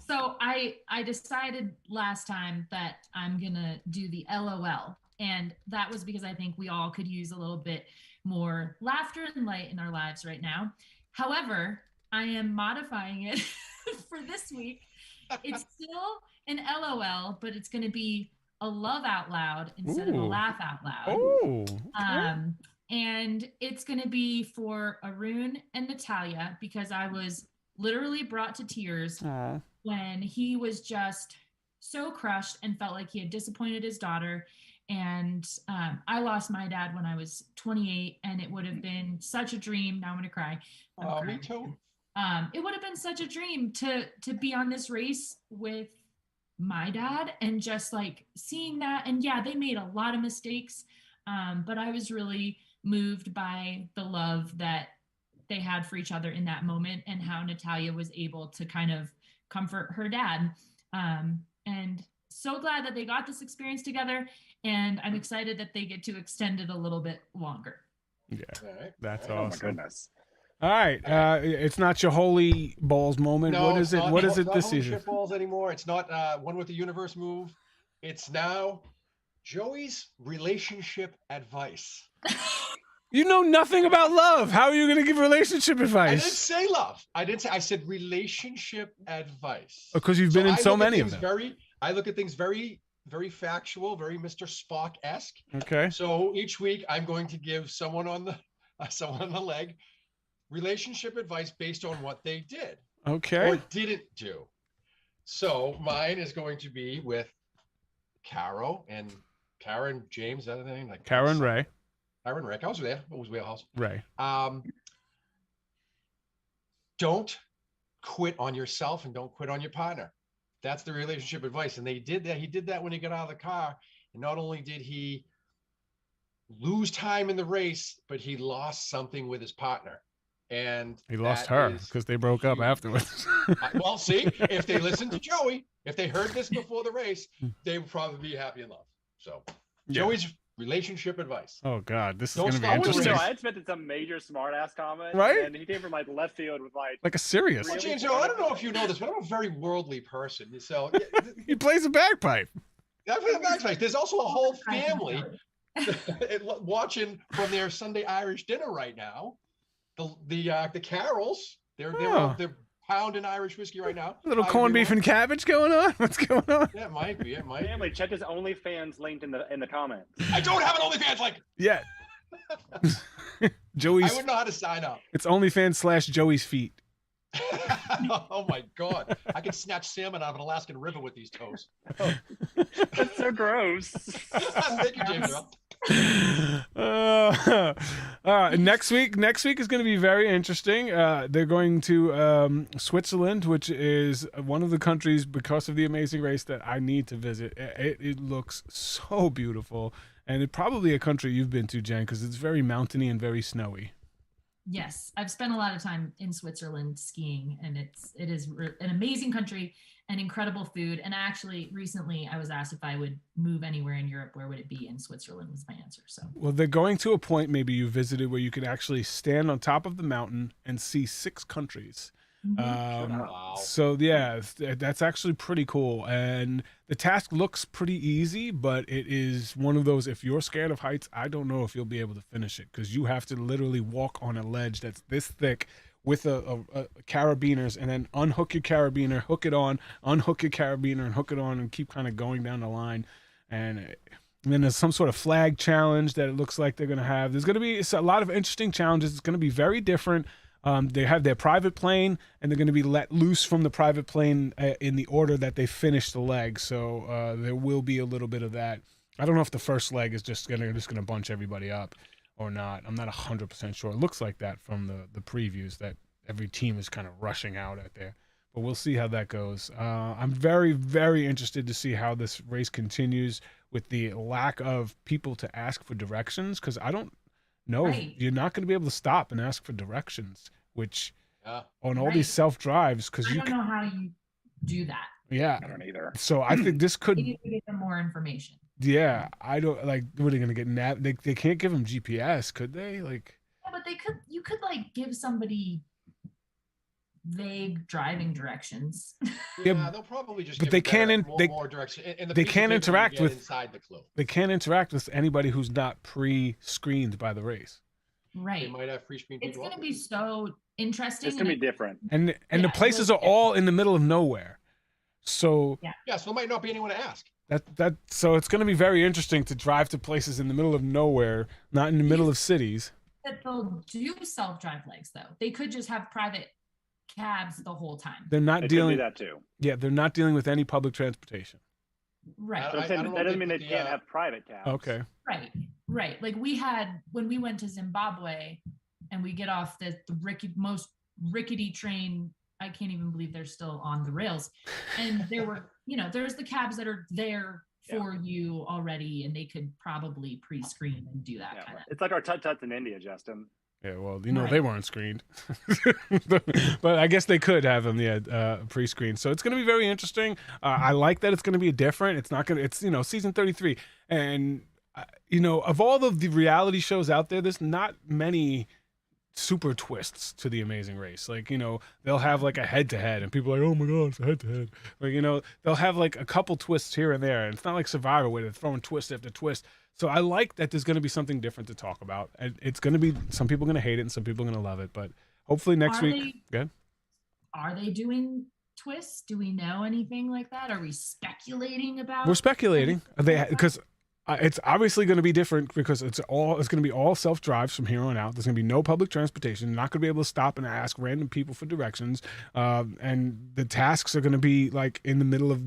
So I decided last time that I'm gonna do the LOL, and that was because I think we all could use a little bit more laughter and light in our lives right now. However, I am modifying it for this week. It's still an LOL, but it's going to be a love out loud instead of a laugh out loud. Oh. Okay. And it's going to be for Arun and Natalia because I was literally brought to tears when he was just so crushed and felt like he had disappointed his daughter. And I lost my dad when I was 28, and it would have been such a dream. Now I'm going to cry. Me too. It would have been such a dream to be on this race with my dad and just like seeing that. And yeah, they made a lot of mistakes, but I was really moved by the love that they had for each other in that moment and how Natalia was able to kind of comfort her dad. And so glad that they got this experience together, and I'm excited that they get to extend it a little bit longer. Yeah, that's Oh awesome. my goodness. All right, it's not your holy balls moment. No, what is it? What is it this holy season? shit balls anymore. It's not one with the universe move. It's now Joey's relationship advice. You know nothing about love. How are you going to give relationship I didn't advice? say love. I said relationship advice. Because you've been in so many of them. I look at things very, very factual, very Mr. Spock-esque. Okay. So each week I'm going to give someone on the leg relationship advice based on what they did Okay. or didn't do. So mine is going to be with Caro and Karen James. That name, like Karen Ray. Karen Rick. I was there. What was Wheelhouse? Ray. Don't quit on yourself and don't quit on your partner. That's the relationship advice. And they did that. He did that when he got out of the car. And not only did he lose time in the race, but he lost something with his partner. And He lost her because they broke up afterwards. Well, see, if they listened to Joey, if they heard this before the race, they would probably be happy in love. So Joey's relationship advice. Oh God, this is Don't going to be stop with interesting. I expected some major smart ass comment. Right? And he came from like left field with like Like a serious. Well, James, I don't know if you know this, but I'm a very worldly person. So He plays a bagpipe. there's also a whole family watching from their Sunday Irish dinner right now. The Carols, they're pounding Irish whiskey right now. A little corned beef and cabbage going on. What's going on? Yeah, it might be. It might. Family, check his OnlyFans linked in the comments. I don't have an OnlyFans link. Yeah. I Joey's. wouldn't know how to sign up. It's OnlyFans / Joey's feet. Oh my God! I can snatch salmon out of an Alaskan river with these toes. That's so gross. Thank you, James Earl. Next week is going to be very interesting. They're going to Switzerland, which is one of the countries, because of the Amazing Race, that I need to visit. It looks so beautiful, and it's probably a country you've been to, Jen, because it's very mountainy and very snowy. Yes, I've spent a lot of time in Switzerland skiing, and it is an amazing country and incredible food. And actually, recently I was asked if I would move anywhere in Europe, where would it be? And Switzerland was my answer. So, well, they're going to a point maybe you visited where you can actually stand on top of the mountain and see 6 countries. Wow. So yeah, that's actually pretty cool, and the task looks pretty easy, but it is one of those, if you're scared of heights, I don't know if you'll be able to finish it, because you have to literally walk on a ledge that's this thick with a carabiners, and then unhook your carabiner, hook it on, unhook your carabiner, and hook it on, and keep kind of going down the line. And then there's some sort of flag challenge that it looks like they're going to have. There's going to be a lot of interesting challenges. It's going to be very different. They have their private plane, and they're going to be let loose from the private plane in the order that they finish the leg. So there will be a little bit of that. I don't know if the first leg is just going to bunch everybody up or not. I'm not 100% sure. It looks like that from the previews, that every team is kind of rushing out at there. But we'll see how that goes. I'm very, very interested to see how this race continues with the lack of people to ask for directions, because I don't know. Right. You're not going to be able to stop and ask for directions, which on all Right. these self-drives, because I you don't know how you do that. yeah. I don't either. So I think this could, You need to give them more information. yeah, I don't, like, what are they going to get? They can't give them GPS, could they? Like, Yeah, but you could like give somebody vague driving directions. Yeah, they'll probably just. but give they it can't more direction. And the they piece of can't paper you interact get with- inside the clue. they can't interact with anybody who's not pre-screened by the race. They Right. might have free screen. It's people going to up. be so interesting. It's gonna be and different. And the Yeah, places are yeah. all in the middle of nowhere. So Yeah, so there might not be anyone to ask. so it's going to be very interesting to drive to places in the middle of nowhere, not in the middle of cities. that they'll do self-drive legs though. They could just have private cabs the whole time. They're not They could do dealing. that too. Yeah, they're not dealing with any public transportation. Right. But I'm saying I don't that doesn't think mean they the, can't have private cabs. Okay. Right. Like we had when we went to Zimbabwe and we get off the most rickety train. I can't even believe they're still on the rails. And there were, there's the cabs that are there for you already, and they could probably pre-screen and do that Yeah, kind of. it's like our tut-tuts in India, Justin. Yeah, well, Right. they weren't screened, but I guess they could have them, pre-screened. So it's going to be very interesting. I like that it's going to be different. It's not going to. It's season 33, and of all of the reality shows out there, there's not many super twists to the Amazing Race. Like, they'll have like a head-to-head, and people are like, oh my god, it's a head-to-head. Like, they'll have like a couple twists here and there, and it's not like Survivor where they're throwing twist after twist. So I like that there's going to be something different to talk about. And it's going to be, some people are going to hate it and some people are going to love it. But hopefully next week. Good. Are they doing twists? Do we know anything like that? Are we speculating about? We're speculating. Because it's obviously going to be different, because it's going to be all self-drives from here on out. There's going to be no public transportation. You're not going to be able to stop and ask random people for directions. And the tasks are going to be like in the middle of,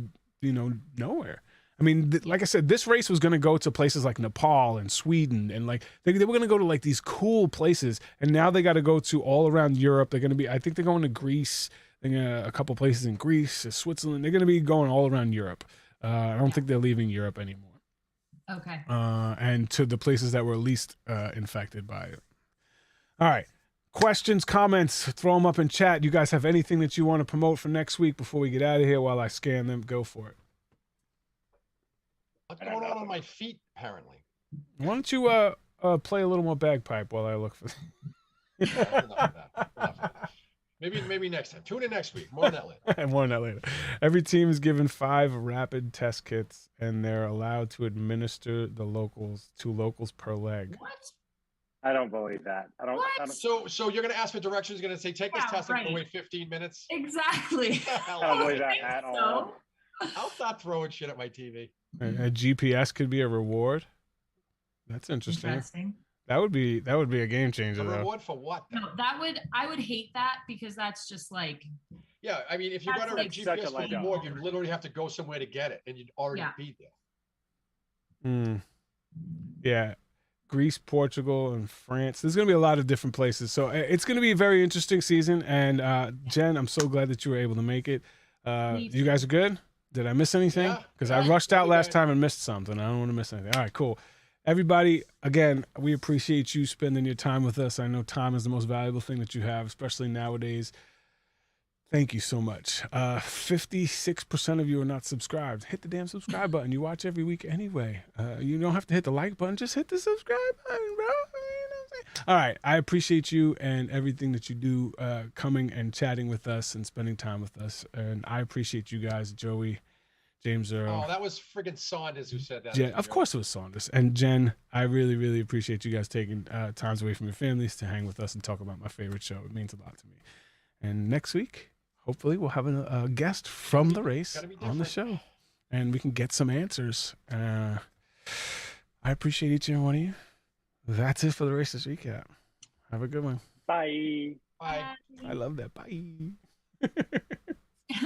nowhere. I mean, like I said, this race was going to go to places like Nepal and Sweden, and like they were going to go to like these cool places, and now they got to go to all around Europe. They're going to be, I think they're going to Greece. They're going to a couple places in Greece, Switzerland. They're going to be going all around Europe. I don't think they're leaving Europe anymore. Okay. And to the places that were least infected by it. All right. Questions, comments, throw them up in chat. You guys have anything that you want to promote for next week before we get out of here while I scan them? Go for it. What's going on my feet, apparently? Why don't you play a little more bagpipe while I look for Enough of that. Maybe next time. Tune in next week. More on that later. More on that later. Every team is given 5 rapid test kits, and they're allowed to administer the locals per leg. What? I don't believe that. I don't. So you're gonna ask for directions. You're gonna say, take this Yeah, test. I'm gonna right. wait 15 minutes. Exactly. I don't believe that at all. I'll stop throwing shit at my TV. A GPS could be a reward. That's interesting. That would be a game changer. A though. reward for what? Then? No, I would hate that because that's just like. Yeah, I mean, if you're That's gonna like such a GPS for leg up. reward, you literally have to go somewhere to get it, and you'd already be there. Yeah. Greece, Portugal, and France. There's going to be a lot of different places. So it's going to be a very interesting season. And Jen, I'm so glad that you were able to make it. You guys are good? Did I miss anything? Because I rushed out last time and missed something. I don't want to miss anything. All right, cool. Everybody, again, we appreciate you spending your time with us. I know time is the most valuable thing that you have, especially nowadays. Thank you so much. 56% of you are not subscribed. Hit the damn subscribe button. You watch every week anyway. You don't have to hit the like button. Just hit the subscribe button, bro. You know what I'm saying? All right. I appreciate you and everything that you do, coming and chatting with us and spending time with us. And I appreciate you guys, Joey, James Earl. Oh, that was friggin' Saunders who said that. Jen, of course it was Saunders. And Jen, I really, really appreciate you guys taking times away from your families to hang with us and talk about my favorite show. It means a lot to me. And next week, hopefully we'll have a guest from the race on the show, and we can get some answers. I appreciate each and every one of you. That's it for the Racist Recap. Have a good one. Bye. Bye. I love that. Bye.